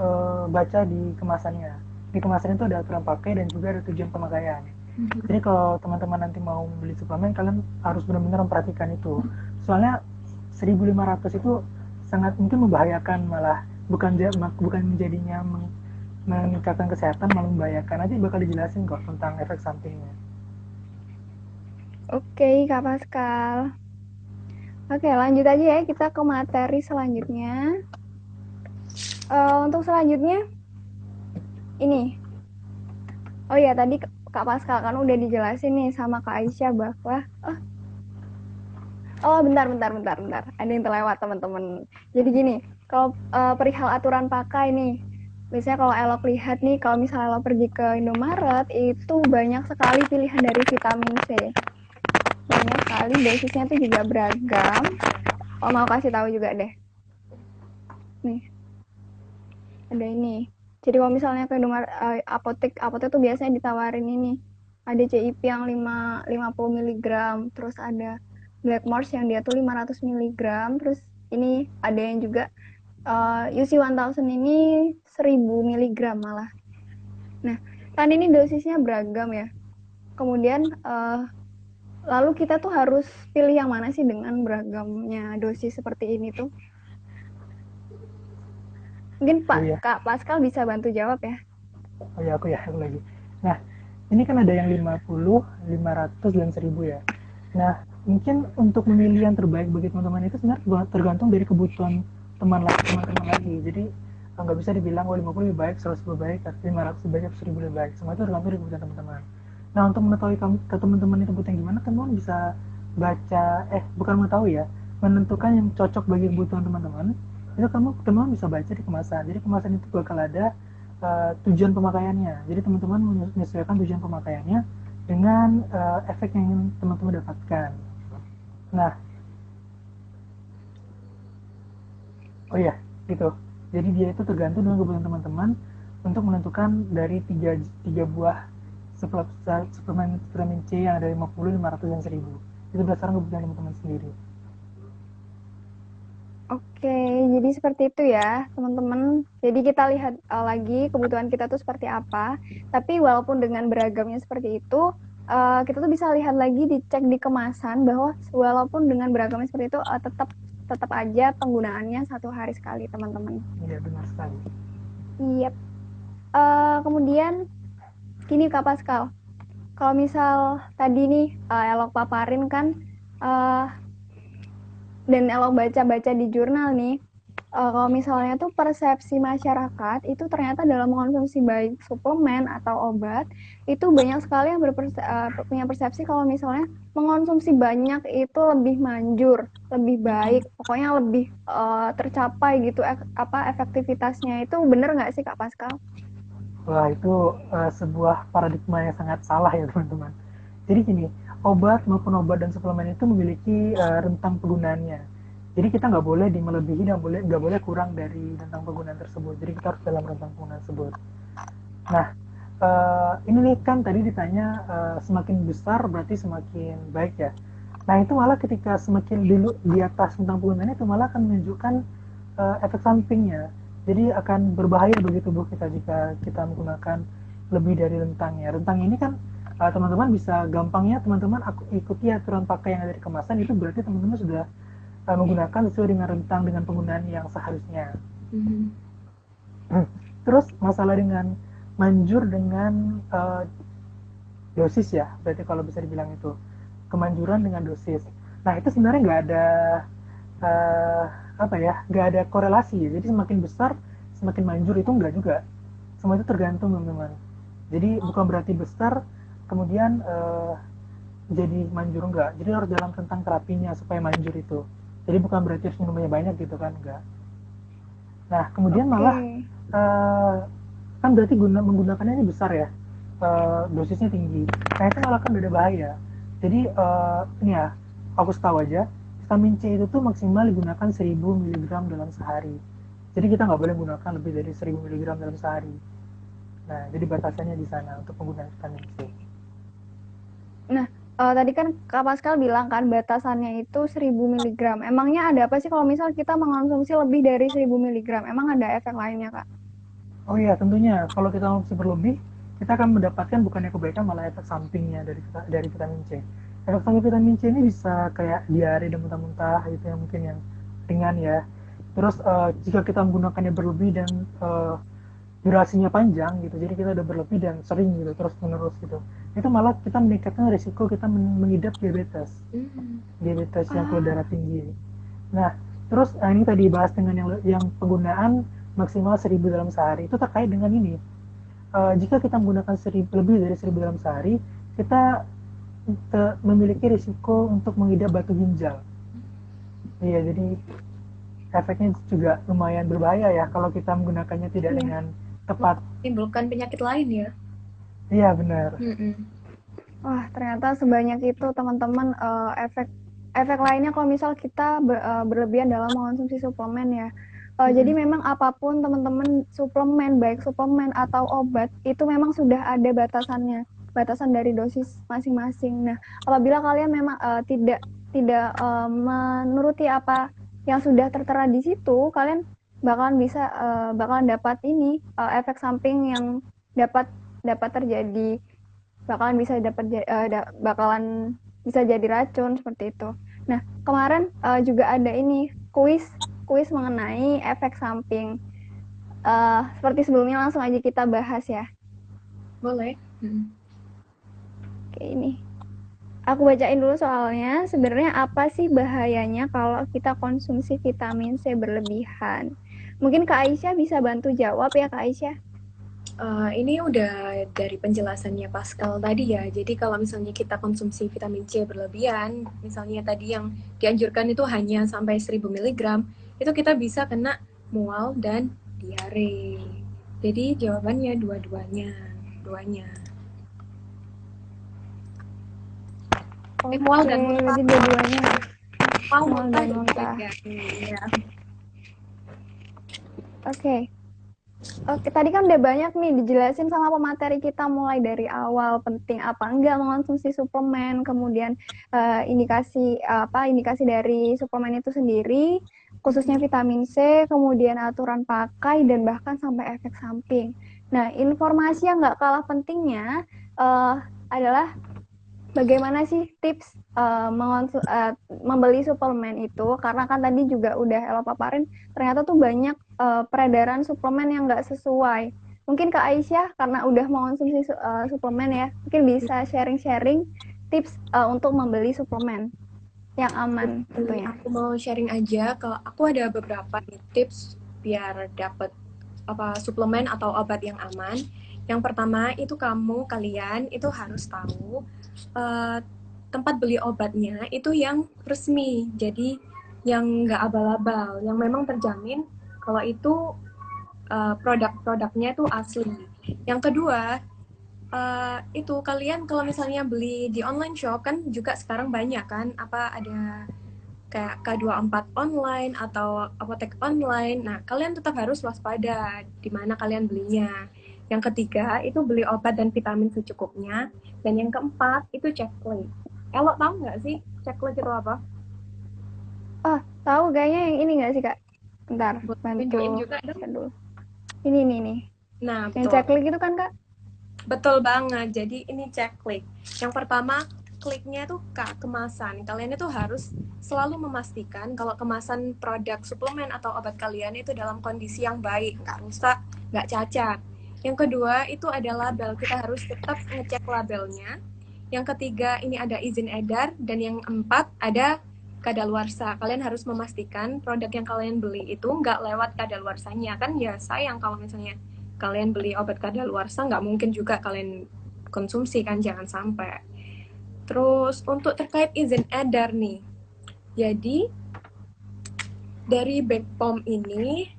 baca di kemasannya. Di kemasan itu ada aturan pakai dan juga ada tujuan pemakaian. Jadi kalau teman-teman nanti mau beli suplemen, kalian harus benar-benar memperhatikan itu. Soalnya 1500 itu sangat mungkin membahayakan, malah bukan jadinya meningkatkan kesehatan, malah membahayakan. Nanti bakal dijelasin kok tentang efek sampingnya. Oke, Kak Pascal. Oke, lanjut aja ya, kita ke materi selanjutnya. Untuk selanjutnya ini. Oh ya, tadi Kak Pascal kan udah dijelasin nih sama Kak Aisyah bahwa bentar. Ada yang terlewat, teman-teman. Jadi gini, kalau perihal aturan pakai nih, biasanya kalau Elok lihat nih, kalau misalnya lo pergi ke Indomaret, itu banyak sekali pilihan dari vitamin C. Banyak sekali, dosisnya tuh juga beragam. Oh, mau kasih tahu juga deh. Nih, ada ini. Jadi kalau misalnya ke Indomaret, apotek tuh biasanya ditawarin ini. Ada CIP yang 50 mg, terus ada Blackmores yang dia tuh 500 mg, terus ini ada yang juga UC 1000 ini 1000 mg malah. Nah, kan ini dosisnya beragam ya. Kemudian lalu kita tuh harus pilih yang mana sih dengan beragamnya dosis seperti ini tuh? Mungkin Kak Pascal bisa bantu jawab ya. Oh ya, aku lagi. Nah, ini kan ada yang 50, 500, dan 1000 ya. Nah, mungkin untuk memilih yang terbaik bagi teman-teman itu sebenarnya tergantung dari kebutuhan teman-teman lagi. Jadi nggak bisa dibilang 50 lebih baik, 100 lebih baik, 500 lebih baik, 1000 lebih baik. Semua itu tergantung dari kebutuhan teman-teman. Nah, untuk mengetahui ke teman-teman itu kebutuhan gimana, teman-teman bisa baca, bukan mengetahui ya, menentukan yang cocok bagi kebutuhan teman-teman. Itu teman-teman bisa baca di kemasan. Jadi kemasan itu bakal ada tujuan pemakaiannya. Jadi teman-teman menyesuaikan tujuan pemakaiannya dengan efek yang ingin teman-teman dapatkan. Nah, oh iya, gitu. Jadi dia itu tergantung dengan kebutuhan teman-teman untuk menentukan dari tiga buah suplemen vitamin C yang ada 50, 500, dan 1000. Itu berdasarkan kebutuhan teman-teman sendiri. Oke, jadi seperti itu ya, teman-teman. Jadi kita lihat lagi kebutuhan kita tuh seperti apa. Tapi walaupun dengan beragamnya seperti itu, kita tuh bisa lihat lagi, dicek di kemasan bahwa walaupun dengan beragamnya seperti itu, tetap aja penggunaannya 1 hari sekali, teman-teman. Iya, benar sekali. Iya. Kemudian gini Kak Pascal, kalau misal tadi nih Elok paparin kan, dan Elok baca-baca di jurnal nih, kalau misalnya tuh persepsi masyarakat itu ternyata dalam mengonsumsi baik suplemen atau obat itu banyak sekali yang punya persepsi kalau misalnya mengonsumsi banyak itu lebih manjur, lebih baik, pokoknya lebih tercapai gitu efektivitasnya. Itu bener nggak sih Kak Pascal? Wah, itu sebuah paradigma yang sangat salah ya teman-teman. Jadi gini, obat dan suplemen itu memiliki rentang penggunaannya. Jadi kita nggak boleh melebihi dan nggak boleh kurang dari rentang penggunaan tersebut. Jadi kita harus dalam rentang penggunaan tersebut. Nah, ini nih kan tadi ditanya semakin besar berarti semakin baik ya. Nah itu malah ketika semakin di atas rentang penggunaannya itu malah akan menunjukkan efek sampingnya. Jadi akan berbahaya bagi tubuh kita jika kita menggunakan lebih dari rentangnya. Rentang ini kan teman-teman bisa gampangnya teman-teman ikuti aturan pakai yang ada di kemasan, itu berarti teman-teman sudah menggunakan sesuai dengan rentang dengan penggunaan yang seharusnya. Terus masalah dengan manjur dengan dosis ya, berarti kalau bisa dibilang itu kemanjuran dengan dosis. Nah itu sebenarnya nggak ada nggak ada korelasi. Jadi semakin besar semakin manjur itu nggak juga. Semua itu tergantung teman-teman. Jadi bukan berarti besar kemudian jadi manjur, enggak. Jadi harus dalam rentang terapinya supaya manjur itu. Jadi bukan berarti harus minumnya banyak gitu kan, enggak. Nah kemudian malah kan berarti menggunakannya ini besar ya, dosisnya tinggi. Nah itu malah kan udah bahaya. Jadi ini ya, aku tahu aja, vitamin C itu tuh maksimal digunakan 1000 mg dalam sehari. Jadi kita nggak boleh menggunakan lebih dari 1000 mg dalam sehari. Nah, jadi batasannya di sana untuk penggunaan vitamin C. Nah, tadi kan Kak Pascal bilang kan batasannya itu 1000 mg. Emangnya ada apa sih kalau misal kita mengonsumsi lebih dari 1000 mg? Emang ada efek lainnya, Kak? Oh iya, tentunya. Kalau kita konsumsi berlebih, kita akan mendapatkan bukannya kebaikan, malah efek sampingnya dari vitamin C. Efek samping vitamin C ini bisa kayak diare dan muntah-muntah, itu yang mungkin yang ringan ya. Terus jika kita menggunakannya berlebih dan durasinya panjang gitu, jadi kita udah berlebih dan sering gitu, terus menerus gitu, itu malah kita meningkatkan risiko kita mengidap diabetes yang gula darah tinggi. Nah terus ini tadi bahas dengan yang penggunaan maksimal 1000 dalam sehari, itu terkait dengan ini, jika kita menggunakan lebih dari 1000 dalam sehari, kita memiliki risiko untuk mengidap batu ginjal. Iya, jadi efeknya juga lumayan berbahaya ya kalau kita menggunakannya tidak dengan tepat. Menimbulkan penyakit lain ya. Iya benar. Wah ternyata sebanyak itu teman-teman efek lainnya kalau misal kita berlebihan dalam mengonsumsi suplemen ya. Jadi memang apapun teman-teman suplemen, baik suplemen atau obat, itu memang sudah ada batasannya, batasan dari dosis masing-masing. Nah apabila kalian memang tidak menuruti apa yang sudah tertera di situ, kalian bakalan dapat ini efek samping yang dapat terjadi, bakalan bisa jadi racun seperti itu. Nah kemarin juga ada ini kuis mengenai efek samping. Seperti sebelumnya, langsung aja kita bahas ya. Boleh. Oke, ini aku bacain dulu soalnya. Sebenarnya apa sih bahayanya kalau kita konsumsi vitamin C berlebihan? Mungkin Kak Aisyah bisa bantu jawab ya, Kak Aisyah. Ini udah dari penjelasannya Pascal tadi ya. Jadi kalau misalnya kita konsumsi vitamin C berlebihan, misalnya tadi yang dianjurkan itu hanya sampai 1000 mg, itu kita bisa kena mual dan diare. Jadi jawabannya duanya. Mual dan muntah. Jadi dua-duanya. Mual dan muntah. Ya. Oke, tadi kan udah banyak nih dijelasin sama pemateri kita, mulai dari awal penting apa enggak mengonsumsi suplemen, kemudian indikasi dari suplemen itu sendiri, khususnya vitamin C, kemudian aturan pakai, dan bahkan sampai efek samping. Nah, informasi yang nggak kalah pentingnya adalah bagaimana sih tips membeli suplemen itu, karena kan tadi juga udah Elo paparin, ternyata tuh banyak peredaran suplemen yang nggak sesuai. Mungkin Kak Aisyah karena udah mengonsumsi suplemen ya, mungkin bisa sharing-sharing tips untuk membeli suplemen yang aman tentunya. Aku mau sharing aja, kalau aku ada beberapa tips biar dapet suplemen atau obat yang aman. Yang pertama itu kalian itu harus tahu tempat beli obatnya itu yang resmi, jadi yang nggak abal-abal, yang memang terjamin kalau itu produk-produknya itu asli. Yang kedua, itu kalian kalau misalnya beli di online shop kan juga sekarang banyak kan, apa ada kayak K24 online atau apotek online. Nah, kalian tetap harus waspada di mana kalian belinya. Yang ketiga, itu beli obat dan vitamin secukupnya. Dan yang keempat, itu cek klik. Elo tahu nggak sih cek klik itu apa? Oh, tahu kayaknya yang ini nggak sih, Kak? Bentar, bantu Tunjukin juga dong. share dulu. Ini nih. Nah, Yang betul. checklist itu kan, Kak? Betul banget. Jadi ini cek klik. Yang pertama, kliknya itu kemasan. Kalian itu harus selalu memastikan kalau kemasan produk suplemen atau obat kalian itu dalam kondisi yang baik, nggak rusak, nggak cacat. Yang kedua itu ada label. Kita harus tetap ngecek labelnya. Yang ketiga ini ada izin edar. Dan yang keempat ada kadaluarsa. Kalian harus memastikan produk yang kalian beli itu nggak lewat kadaluarsanya. Kan ya sayang kalau misalnya kalian beli obat kadaluarsa, nggak mungkin juga kalian konsumsi kan, jangan sampai. Terus untuk terkait izin edar nih, jadi dari BPOM ini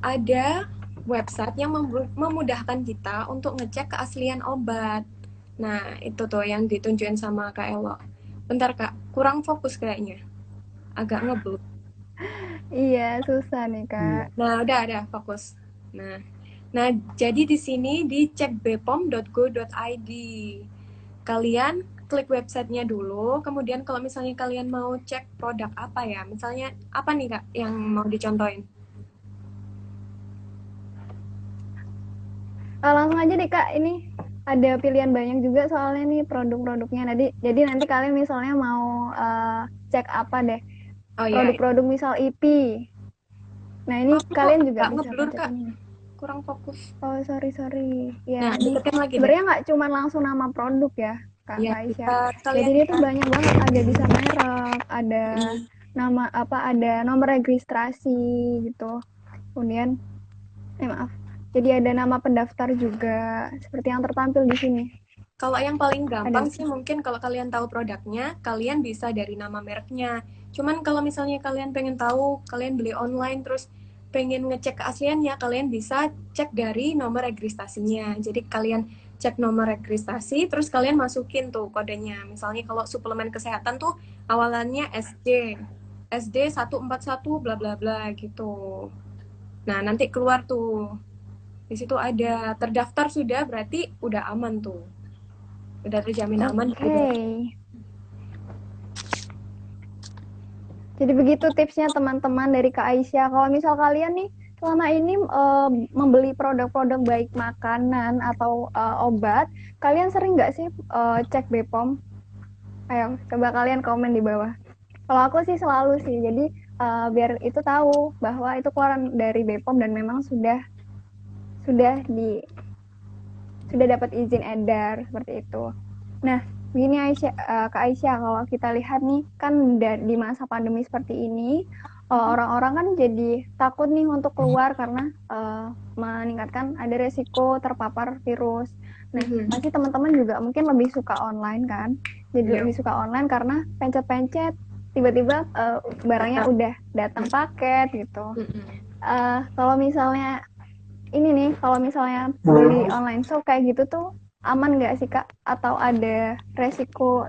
ada website yang memudahkan kita untuk ngecek keaslian obat. Nah, itu tuh yang ditunjukin sama Kak Elo. Bentar Kak, kurang fokus kayaknya. Agak ngebut. Iya, susah nih, Kak. Nah, udah fokus. Nah, jadi di sini dicek bpom.go.id. Kalian klik websitenya dulu, kemudian kalau misalnya kalian mau cek produk apa ya, misalnya apa nih Kak yang mau dicontohin? Langsung aja deh, Kak. Ini ada pilihan banyak juga soalnya nih produk-produknya. Jadi nanti kalian misalnya mau cek apa deh? Oh iya. Produk-produk misal IP. Nah, ini kalian juga bisa ngeblur, pencet Kak. ini. Kurang fokus. Oh, sorry. Ya, Nah, deketin lagi deh. sebenarnya nggak cuma langsung nama produk ya, Kak Ya, Aisyah. Jadi ini tuh banyak banget, ada bisa merek, ada nama ada nomor registrasi gitu. Kemudian maaf. Jadi ada nama pendaftar juga, seperti yang tertampil di sini. Kalau yang paling gampang sih mungkin kalau kalian tahu produknya, kalian bisa dari nama mereknya. Cuman kalau misalnya kalian pengen tahu, kalian beli online terus pengen ngecek keasliannya, kalian bisa cek dari nomor registrasinya. Jadi kalian cek nomor registrasi, terus kalian masukin tuh kodenya. Misalnya kalau suplemen kesehatan tuh awalannya SD 141 bla bla bla gitu. Nah, nanti keluar tuh. Di situ ada terdaftar sudah, berarti udah aman tuh. Udah terjamin aman. Oke. Jadi begitu tipsnya teman-teman dari Kak Aisyah. Kalau misal kalian nih selama ini membeli produk-produk baik makanan atau obat, kalian sering nggak sih cek BPOM? Ayo, coba kalian komen di bawah. Kalau aku sih selalu sih, jadi biar itu tahu bahwa itu keluaran dari BPOM dan memang sudah dapat izin edar seperti itu. Nah, begini Kak Aisyah, kalau kita lihat nih kan di masa pandemi seperti ini, orang-orang kan jadi takut nih untuk keluar karena meningkatkan ada resiko terpapar virus. Nah, pasti teman-teman juga mungkin lebih suka online kan? Jadi lebih suka online karena pencet-pencet tiba-tiba barangnya udah datang paket gitu. Kalau misalnya ini nih, kalau misalnya beli online shop kayak gitu tuh aman nggak sih Kak? Atau ada resiko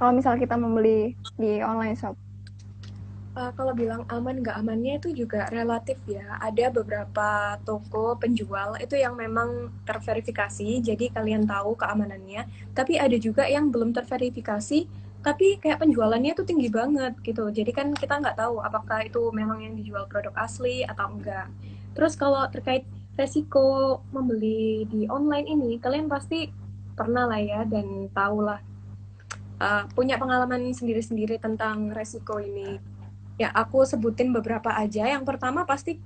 kalau misal kita membeli di online shop? Kalau bilang aman nggak amannya itu juga relatif ya. Ada beberapa toko penjual itu yang memang terverifikasi, jadi kalian tahu keamanannya. Tapi ada juga yang belum terverifikasi, tapi kayak penjualannya itu tinggi banget gitu. Jadi kan kita nggak tahu apakah itu memang yang dijual produk asli atau enggak. Terus kalau terkait resiko membeli di online ini, kalian pasti pernah lah ya dan tahu lah. Punya pengalaman sendiri-sendiri tentang resiko ini. Ya, aku sebutin beberapa aja. Yang pertama pasti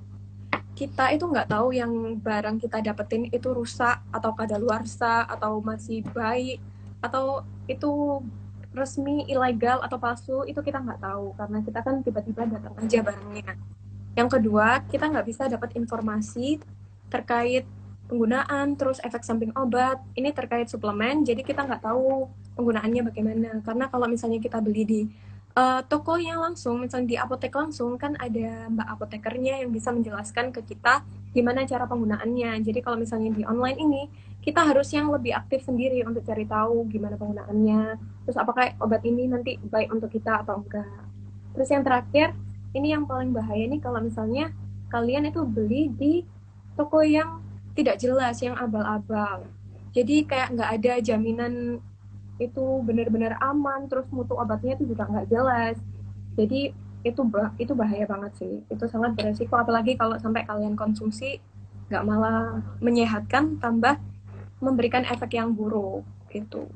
kita itu nggak tahu yang barang kita dapetin itu rusak atau kadaluarsa atau masih baik atau itu resmi, ilegal atau palsu, itu kita nggak tahu karena kita kan tiba-tiba datang aja barangnya. Yang kedua, kita nggak bisa dapat informasi terkait penggunaan, terus efek samping obat. Ini terkait suplemen, jadi kita nggak tahu penggunaannya bagaimana. Karena kalau misalnya kita beli di tokonya langsung, misalnya di apotek langsung, kan ada mbak apotekernya yang bisa menjelaskan ke kita gimana cara penggunaannya. Jadi kalau misalnya di online ini, kita harus yang lebih aktif sendiri untuk cari tahu gimana penggunaannya, terus apakah obat ini nanti baik untuk kita atau enggak. Terus yang terakhir, ini yang paling bahaya nih kalau misalnya kalian itu beli di toko yang tidak jelas, yang abal-abal. Jadi kayak nggak ada jaminan itu benar-benar aman, terus mutu obatnya itu juga nggak jelas. Jadi itu bahaya banget sih. Itu sangat beresiko, apalagi kalau sampai kalian konsumsi nggak malah menyehatkan, tambah memberikan efek yang buruk gitu.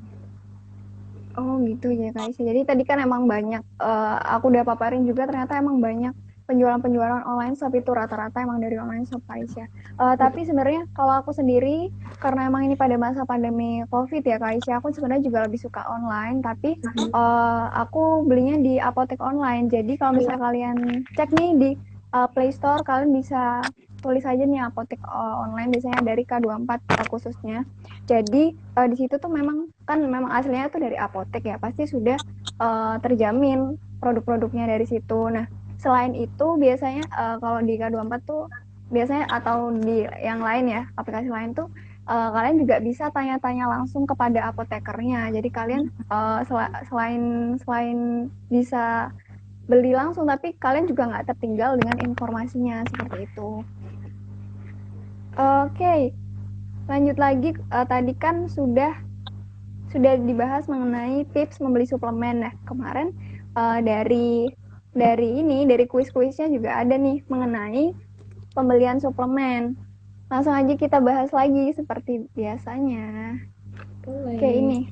Oh gitu ya guys. Jadi tadi kan emang banyak, aku udah paparin juga ternyata emang banyak penjualan-penjualan online shop itu rata-rata emang dari online shop Kak. Tapi sebenarnya kalau aku sendiri, karena emang ini pada masa pandemi COVID ya Kak, aku sebenarnya juga lebih suka online, tapi aku belinya di apotek online. Jadi kalau misalnya kalian cek nih di Play Store, kalian bisa tulis aja nih apotek online, biasanya dari K24 khususnya. Jadi di situ tuh memang aslinya tuh dari apotek ya, pasti sudah terjamin produk-produknya dari situ. Nah, selain itu biasanya kalau di K24 tuh biasanya, atau di yang lain ya, aplikasi lain tuh kalian juga bisa tanya-tanya langsung kepada apotekernya. Jadi kalian selain bisa beli langsung, tapi kalian juga nggak tertinggal dengan informasinya seperti itu. Oke, lanjut lagi. Tadi kan sudah dibahas mengenai tips membeli suplemen. Nah, kemarin dari kuis-kuisnya juga ada nih mengenai pembelian suplemen. Langsung aja kita bahas lagi seperti biasanya. Boleh. Oke, ini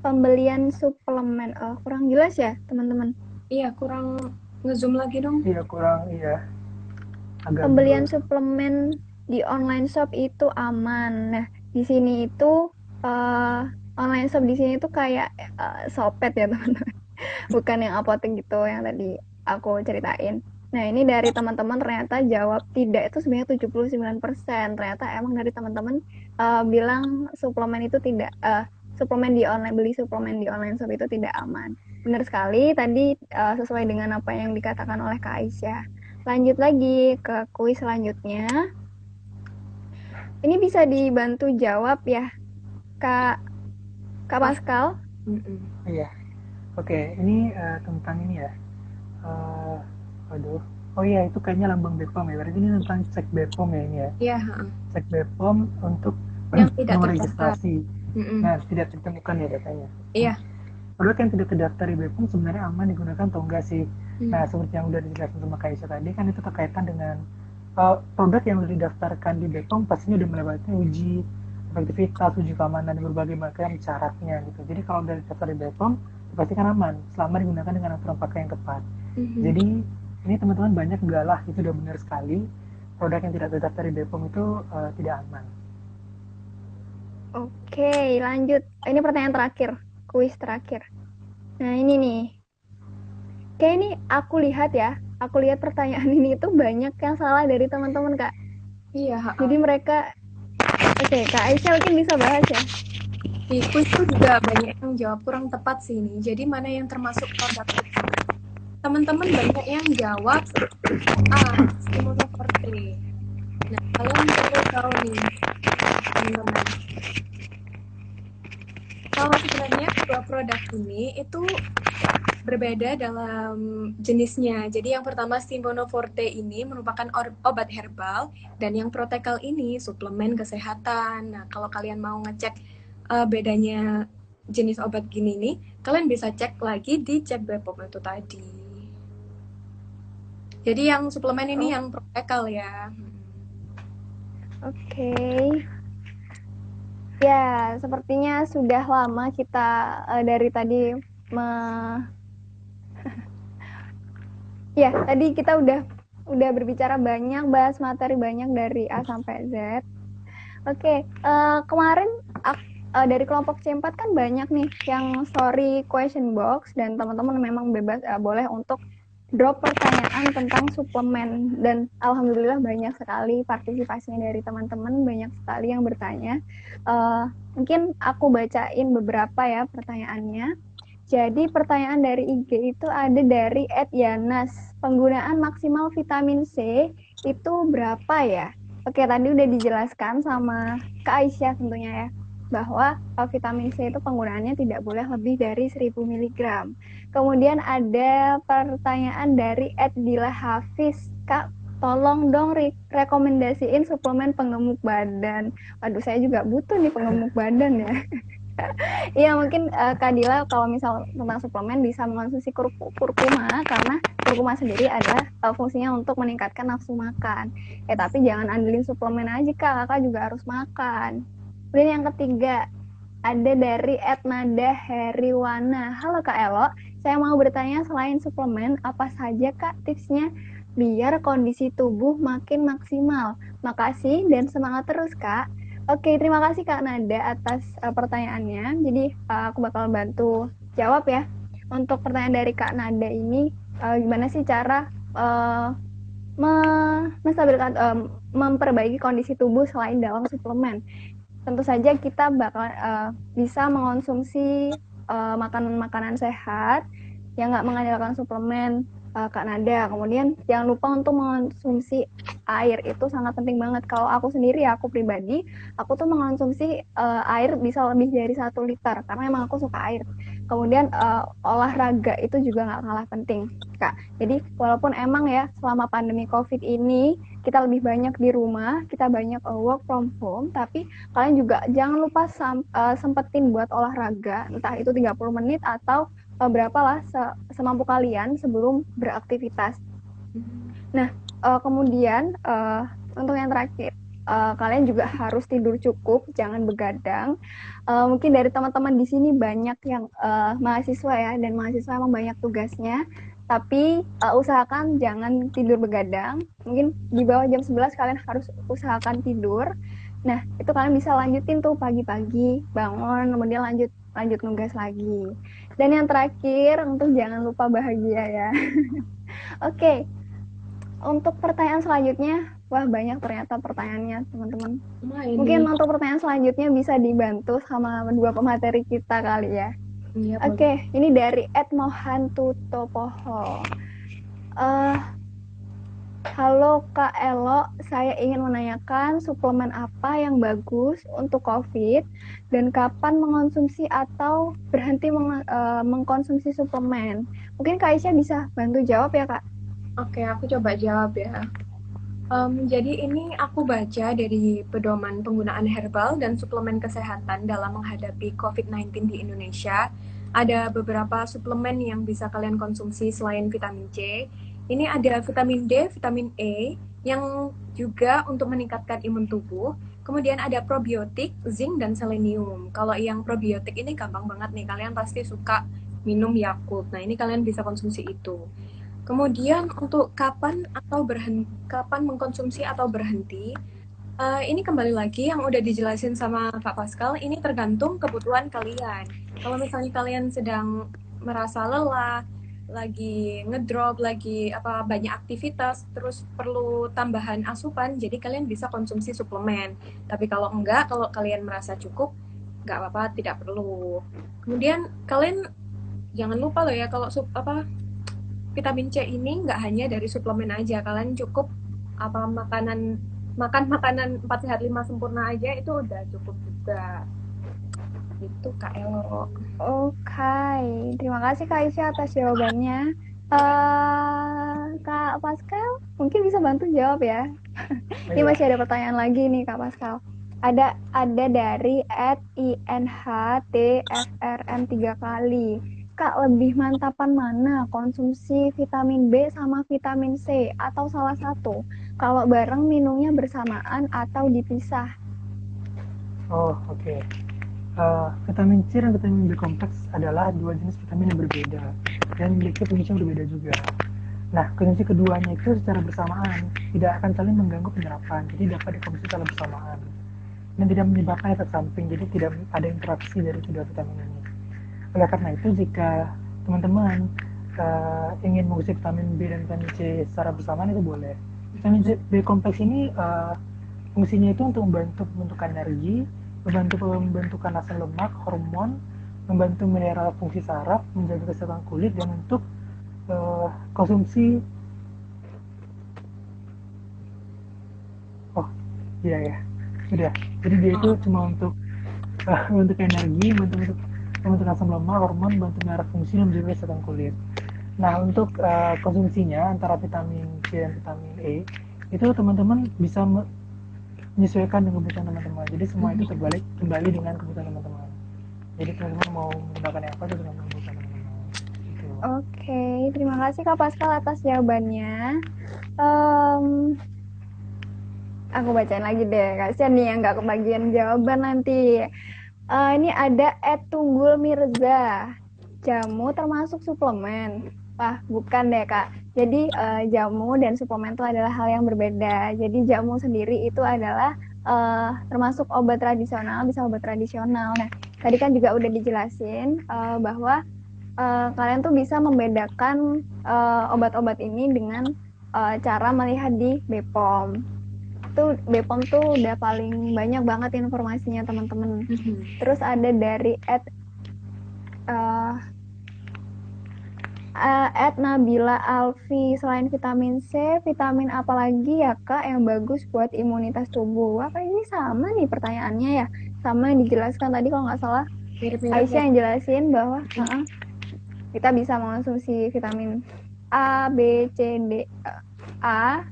pembelian suplemen. Kurang jelas ya, teman-teman? Iya, kurang ngezoom lagi dong. Iya kurang, iya. Agak Pembelian blur. suplemen di online shop itu aman. Nah, di sini itu online shop di sini itu kayak Shopet ya teman-teman, bukan yang apotek gitu yang tadi aku ceritain. Nah, ini dari teman-teman ternyata jawab tidak itu sebenarnya 79%. Ternyata emang dari teman-teman bilang suplemen itu tidak, beli suplemen di online shop itu tidak aman. Benar sekali tadi, sesuai dengan apa yang dikatakan oleh Kak Aisyah. Lanjut lagi ke kuis selanjutnya. Ini bisa dibantu jawab ya, Kak Pascal. Iya. Oke, ini tentang ini ya. Aduh. Oh iya, itu kayaknya lambang BPOM ya. Berarti ini tentang cek BPOM ya ini ya. Iya. Cek BPOM untuk Yang tidak nomor terdaftar. registrasi. Nah, tidak ditemukan ya datanya. Iya. Produk yang tidak terdaftar di BPOM sebenarnya aman digunakan atau enggak sih? Nah, seperti yang udah dijelaskan sama Kaisa tadi, kan itu terkaitan dengan produk yang sudah didaftarkan di BPOM pastinya udah melewati uji efektivitas, uji keamanan, dan berbagai macam syaratnya gitu. Jadi kalau udah didaftar di BPOM, pasti kan aman selama digunakan dengan aturan pakai yang tepat. Jadi ini teman-teman banyak galah, itu udah benar sekali. Produk yang tidak terdaftar di BPOM itu tidak aman. Oke, lanjut. Ini pertanyaan terakhir, kuis terakhir. Nah, ini nih. Kayak ini aku lihat pertanyaan ini itu banyak yang salah dari teman-teman, Kak. Iya. Jadi mereka, oke, Kak Aisyah mungkin bisa bahas ya. Di kuis itu juga banyak yang jawab kurang tepat sih ini. Jadi mana yang termasuk produk itu? Teman-teman banyak yang jawab Immunoforte. Nah, kalian perlu tahu nih, teman-teman. Kalau sebenarnya dua produk ini itu berbeda dalam jenisnya. Jadi yang pertama Immunoforte ini merupakan obat herbal, dan yang Protecal ini suplemen kesehatan. Nah, kalau kalian mau ngecek bedanya jenis obat gini nih, kalian bisa cek lagi di cek BPOM itu tadi. Jadi yang suplemen ini yang Protecal ya. Oke. Ya, sepertinya sudah lama kita dari tadi ya, tadi kita udah berbicara banyak, bahas materi banyak dari A sampai Z. Oke, kemarin dari kelompok C4 kan banyak nih yang story question box, dan teman-teman memang bebas boleh untuk drop pertanyaan tentang suplemen, dan alhamdulillah banyak sekali partisipasinya dari teman-teman, banyak sekali yang bertanya. Mungkin aku bacain beberapa ya pertanyaannya. Jadi pertanyaan dari IG itu ada dari @yanas, penggunaan maksimal vitamin C itu berapa ya? Oke, tadi udah dijelaskan sama Kak Aisyah tentunya ya, bahwa vitamin C itu penggunaannya tidak boleh lebih dari 1000 miligram. Kemudian ada pertanyaan dari Dila Hafiz. Kak, tolong dong rekomendasiin suplemen penggemuk badan. Waduh, saya juga butuh nih penggemuk badan ya. Iya, mungkin Kak Dila kalau misal tentang suplemen bisa mengonsumsi kurkuma karena kurkuma sendiri adalah fungsinya untuk meningkatkan nafsu makan. Tapi jangan andelin suplemen aja Kak, Kakak juga harus makan. Kemudian yang ketiga, ada dari Nada Heriwana. Halo Kak Elo, saya mau bertanya selain suplemen, apa saja Kak tipsnya biar kondisi tubuh makin maksimal? Makasih dan semangat terus Kak. Oke, terima kasih Kak Nada atas pertanyaannya. Jadi aku bakal bantu jawab ya. Untuk pertanyaan dari Kak Nada ini, gimana sih cara menstabilkan, memperbaiki kondisi tubuh selain dalam suplemen? Tentu saja kita bakal bisa mengonsumsi makanan-makanan sehat yang nggak mengandalkan suplemen, Kak Nada. Kemudian jangan lupa untuk mengonsumsi air, itu sangat penting banget. Kalau aku sendiri, aku pribadi, aku tuh mengonsumsi air bisa lebih dari 1 liter karena emang aku suka air. Kemudian olahraga itu juga nggak kalah penting, Kak. Jadi walaupun emang ya selama pandemi COVID ini kita lebih banyak di rumah, kita banyak work from home, tapi kalian juga jangan lupa sempetin buat olahraga, entah itu 30 menit atau berapa lah semampu kalian sebelum beraktivitas. Nah, kemudian untuk yang terakhir, kalian juga harus tidur cukup, jangan begadang. Mungkin dari teman-teman di sini banyak yang mahasiswa ya, dan mahasiswa emang banyak tugasnya. Tapi usahakan jangan tidur begadang. Mungkin di bawah jam 11 kalian harus usahakan tidur. Nah, itu kalian bisa lanjutin tuh pagi-pagi, bangun, kemudian lanjut nugas lagi. Dan yang terakhir, untuk jangan lupa bahagia ya. Oke, untuk pertanyaan selanjutnya, wah banyak ternyata pertanyaannya teman-teman. Mungkin untuk pertanyaan selanjutnya bisa dibantu sama dua pemateri kita kali ya. Iya, Oke, ini dari Mohan Tutopoho. Halo Kak Elo, saya ingin menanyakan suplemen apa yang bagus untuk COVID dan kapan mengonsumsi atau berhenti mengkonsumsi suplemen. Mungkin Kak Aisyah bisa bantu jawab ya Kak? Oke, aku coba jawab ya. Jadi ini aku baca dari pedoman penggunaan herbal dan suplemen kesehatan dalam menghadapi COVID-19 di Indonesia. Ada beberapa suplemen yang bisa kalian konsumsi selain vitamin C. Ini ada vitamin D, vitamin E, yang juga untuk meningkatkan imun tubuh. Kemudian ada probiotik, zinc, dan selenium. Kalau yang probiotik ini gampang banget nih, kalian pasti suka minum Yakult. Nah, ini kalian bisa konsumsi itu. Kemudian untuk kapan mengkonsumsi atau berhenti, ini kembali lagi yang udah dijelasin sama Kak Pascal, ini tergantung kebutuhan kalian. Kalau misalnya kalian sedang merasa lelah, lagi ngedrop, lagi banyak aktivitas, terus perlu tambahan asupan, jadi kalian bisa konsumsi suplemen. Tapi kalau enggak, kalau kalian merasa cukup, nggak apa-apa, tidak perlu. Kemudian kalian jangan lupa loh ya, kalau vitamin C ini nggak hanya dari suplemen aja, kalian cukup makan makanan 4 sehat 5 sempurna aja itu udah cukup juga. Itu Kak Elo. Oke, terima kasih Kak Aisyah atas jawabannya. Kak Pascal mungkin bisa bantu jawab ya. Ini masih ada pertanyaan lagi nih Kak Pascal. Ada dari @INHTFRM 3 kali. Kak, lebih mantapan mana konsumsi vitamin B sama vitamin C atau salah satu? Kalau bareng minumnya bersamaan atau dipisah? Oh, oke. Vitamin C dan vitamin B kompleks adalah dua jenis vitamin yang berbeda dan memiliki fungsi yang berbeda juga. Nah, konsumsi keduanya itu secara bersamaan tidak akan saling mengganggu penyerapan, jadi dapat dikonsumsi secara bersamaan dan tidak menyebabkan efek samping, jadi tidak ada interaksi dari kedua vitamin ini. Oleh karena itu, jika teman-teman ingin mengonsumsi vitamin B dan vitamin C secara bersamaan itu boleh. Vitamin B kompleks ini fungsinya itu untuk membantu pembentukan energi, membantu pembentukan asam lemak, hormon, membantu mineral fungsi saraf, menjaga kesehatan kulit, dan untuk konsumsi Iya ya, sudah. Jadi dia itu cuma untuk energi, untuk asam lemak, hormon, bantu merah fungsi dan menjaga kesehatan kulit. Nah, untuk konsumsinya antara vitamin C dan vitamin E itu teman-teman bisa menyesuaikan dengan kebutuhan teman-teman. Jadi semua itu terbalik kembali dengan kebutuhan teman-teman. Jadi teman-teman mau menggunakan yang apa itu dengan kebutuhan teman-teman. Gitu. Oke, terima kasih Kak Pascal atas jawabannya. Em, aku bacain lagi deh, kasihan nih yang nggak kebagian jawaban nanti. Ini ada Tunggul Mirza. Jamu termasuk suplemen? Wah, bukan deh Kak. Jadi jamu dan suplemen itu adalah hal yang berbeda. Jadi jamu sendiri itu adalah termasuk obat tradisional, bisa obat tradisional. Nah, tadi kan juga udah dijelasin bahwa kalian tuh bisa membedakan obat-obat ini dengan cara melihat di BPOM. Tuh BPOM tuh udah paling banyak banget informasinya teman-teman. Terus ada dari Nabila Alfi, selain vitamin C, vitamin apa lagi ya Kak yang bagus buat imunitas tubuh? Wah, ini sama nih pertanyaannya ya, sama yang dijelaskan tadi kalau nggak salah Aisyah yang jelasin bahwa kita bisa mengonsumsi vitamin A, B, C, D, A,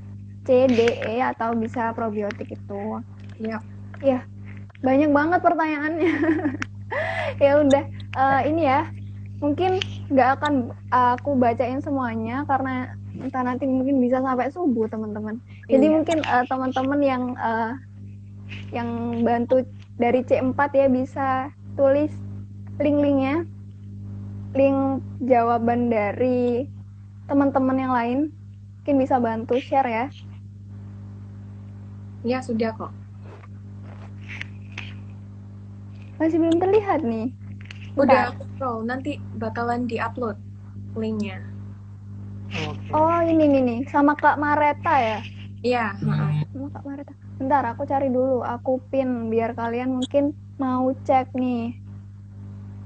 C, D, E atau bisa probiotik itu. Ya, banyak banget pertanyaannya. Ya udah, ini ya. Mungkin nggak akan aku bacain semuanya karena entah nanti mungkin bisa sampai subuh teman-teman. Jadi mungkin teman-teman yang bantu dari C4 ya bisa tulis link-linknya, link jawaban dari teman-teman yang lain. Mungkin bisa bantu share ya. Ya, sudah kok. Masih belum terlihat nih. Udah aku scroll, nanti bakalan di-upload linknya. Oh, ini nih, sama Kak Mareta ya? Iya. Sama Kak Mareta. Bentar, aku cari dulu, aku pin biar kalian mungkin mau cek nih.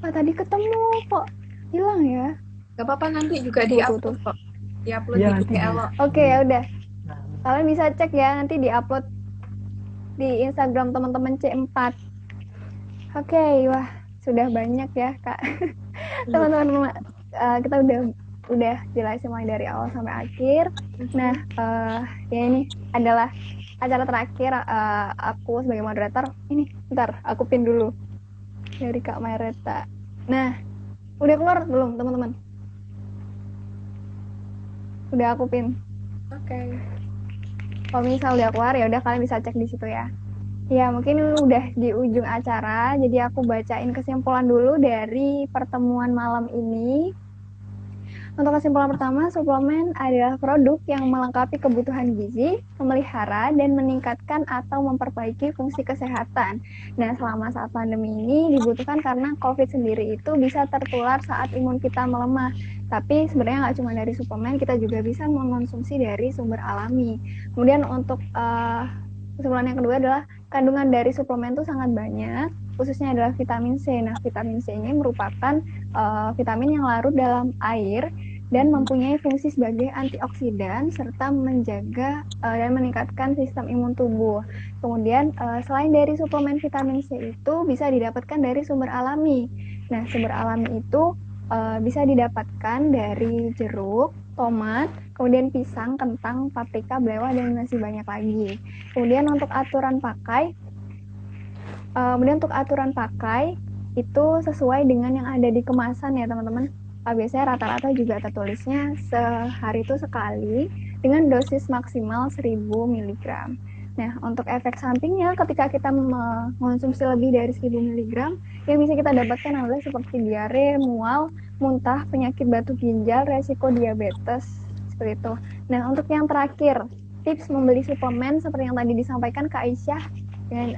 Tadi ketemu kok, hilang ya? Gak apa-apa, nanti juga di-upload kok. Di-upload ya, di Elo. Oke, ya udah. Kalian bisa cek ya, nanti di-upload di Instagram teman-teman C4. Oke, wah sudah banyak ya Kak. Teman-teman, kita udah jelasin mulai dari awal sampai akhir. Nah, ya ini adalah acara terakhir aku sebagai moderator. Ini, bentar, aku pin dulu dari Kak Mareta. Nah, udah keluar belum teman-teman? Udah aku pin. Oke. Kalau misal udah keluar ya udah kalian bisa cek di situ ya. Ya, mungkin udah di ujung acara, jadi aku bacain kesimpulan dulu dari pertemuan malam ini. Untuk kesimpulan pertama, suplemen adalah produk yang melengkapi kebutuhan gizi, memelihara, dan meningkatkan atau memperbaiki fungsi kesehatan. Nah, selama saat pandemi ini dibutuhkan karena COVID sendiri itu bisa tertular saat imun kita melemah. Tapi sebenarnya nggak cuma dari suplemen, kita juga bisa mengonsumsi dari sumber alami. Kemudian untuk kesimpulan yang kedua adalah kandungan dari suplemen itu sangat banyak, khususnya adalah vitamin C. Nah, vitamin C ini merupakan vitamin yang larut dalam air dan mempunyai fungsi sebagai antioksidan serta menjaga dan meningkatkan sistem imun tubuh. Kemudian selain dari suplemen vitamin C itu bisa didapatkan dari sumber alami. Nah, sumber alami itu bisa didapatkan dari jeruk, tomat, kemudian pisang, kentang, paprika, belewah, dan masih banyak lagi. Kemudian untuk aturan pakai, itu sesuai dengan yang ada di kemasan ya teman-teman. Biasanya rata-rata juga tertulisnya sehari itu sekali dengan dosis maksimal 1000 mg. Nah, untuk efek sampingnya ketika kita mengonsumsi lebih dari 1000 mg, yang bisa kita dapatkan adalah seperti diare, mual, muntah, penyakit batu ginjal, resiko diabetes, seperti itu. Nah, untuk yang terakhir, tips membeli suplemen seperti yang tadi disampaikan Kak Aisyah dengan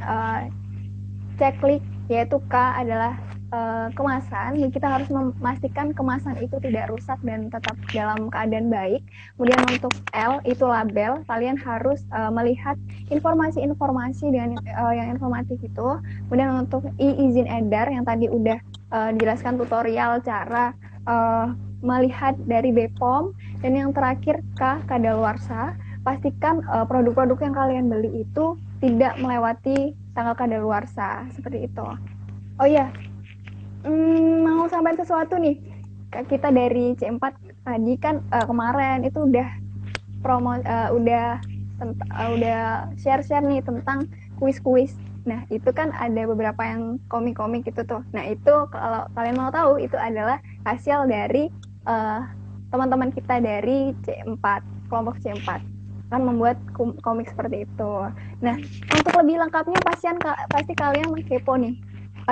checklist, yaitu K adalah kemasan. Jadi kita harus memastikan kemasan itu tidak rusak dan tetap dalam keadaan baik. Kemudian untuk L itu label, kalian harus melihat informasi-informasi dengan yang informatif itu. Kemudian untuk I izin edar yang tadi udah dijelaskan tutorial cara melihat dari BPOM. Dan yang terakhir K kadaluarsa, pastikan produk-produk yang kalian beli itu tidak melewati tanggal kadaluarsa seperti itu. Oh iya, mau sampaikan sesuatu nih. Kita dari C4 tadi kan kemarin itu udah udah share nih tentang kuis-kuis. Nah, itu kan ada beberapa yang komik-komik gitu tuh. Nah, itu kalau kalian mau tahu, itu adalah hasil dari teman-teman kita dari C4, kelompok C4. Kan membuat komik seperti itu. Nah, untuk lebih lengkapnya pasti kalian kepo nih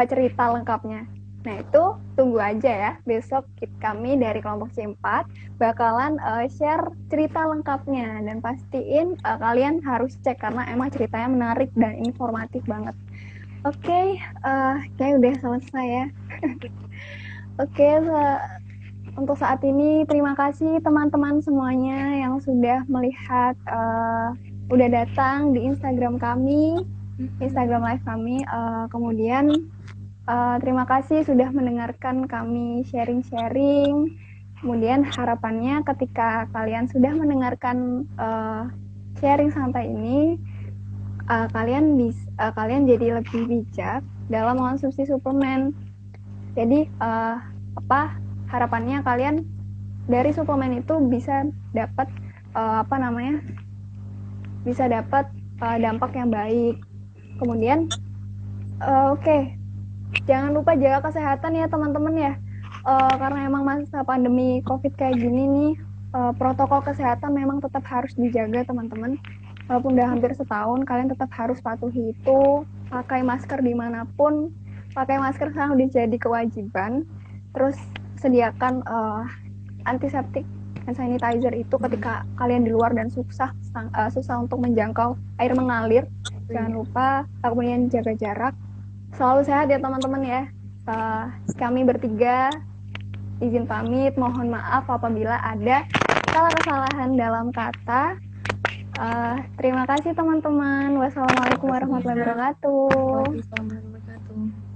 cerita lengkapnya. Nah, itu tunggu aja ya. Besok kami dari kelompok C4 bakalan share cerita lengkapnya. Dan pastiin kalian harus cek karena emang ceritanya menarik dan informatif banget. Oke, kayaknya udah selesai ya. Oke, untuk saat ini terima kasih teman-teman semuanya yang sudah melihat, udah datang di Instagram kami, Instagram live kami. Kemudian terima kasih sudah mendengarkan kami sharing-sharing. Kemudian harapannya ketika kalian sudah mendengarkan sharing santai ini, kalian jadi lebih bijak dalam mengonsumsi suplemen. Jadi harapannya kalian dari suplemen itu bisa dapat bisa dapat dampak yang baik. Kemudian oke. Jangan lupa jaga kesehatan ya teman-teman ya, karena emang masa pandemi COVID kayak gini nih, protokol kesehatan memang tetap harus dijaga teman-teman. Walaupun udah hampir setahun, kalian tetap harus patuhi itu, pakai masker dimanapun, pakai masker sekarang udah jadi kewajiban. Terus sediakan antiseptik hand sanitizer itu ketika kalian di luar dan susah untuk menjangkau air mengalir. Jangan lupa, kemudian jaga jarak. Selalu sehat ya teman-teman ya. Kami bertiga izin pamit, mohon maaf apabila ada kesalahan dalam kata. Terima kasih teman-teman. Wassalamualaikum warahmatullahi wabarakatuh. Waalaikumsalam warahmatullahi wabarakatuh.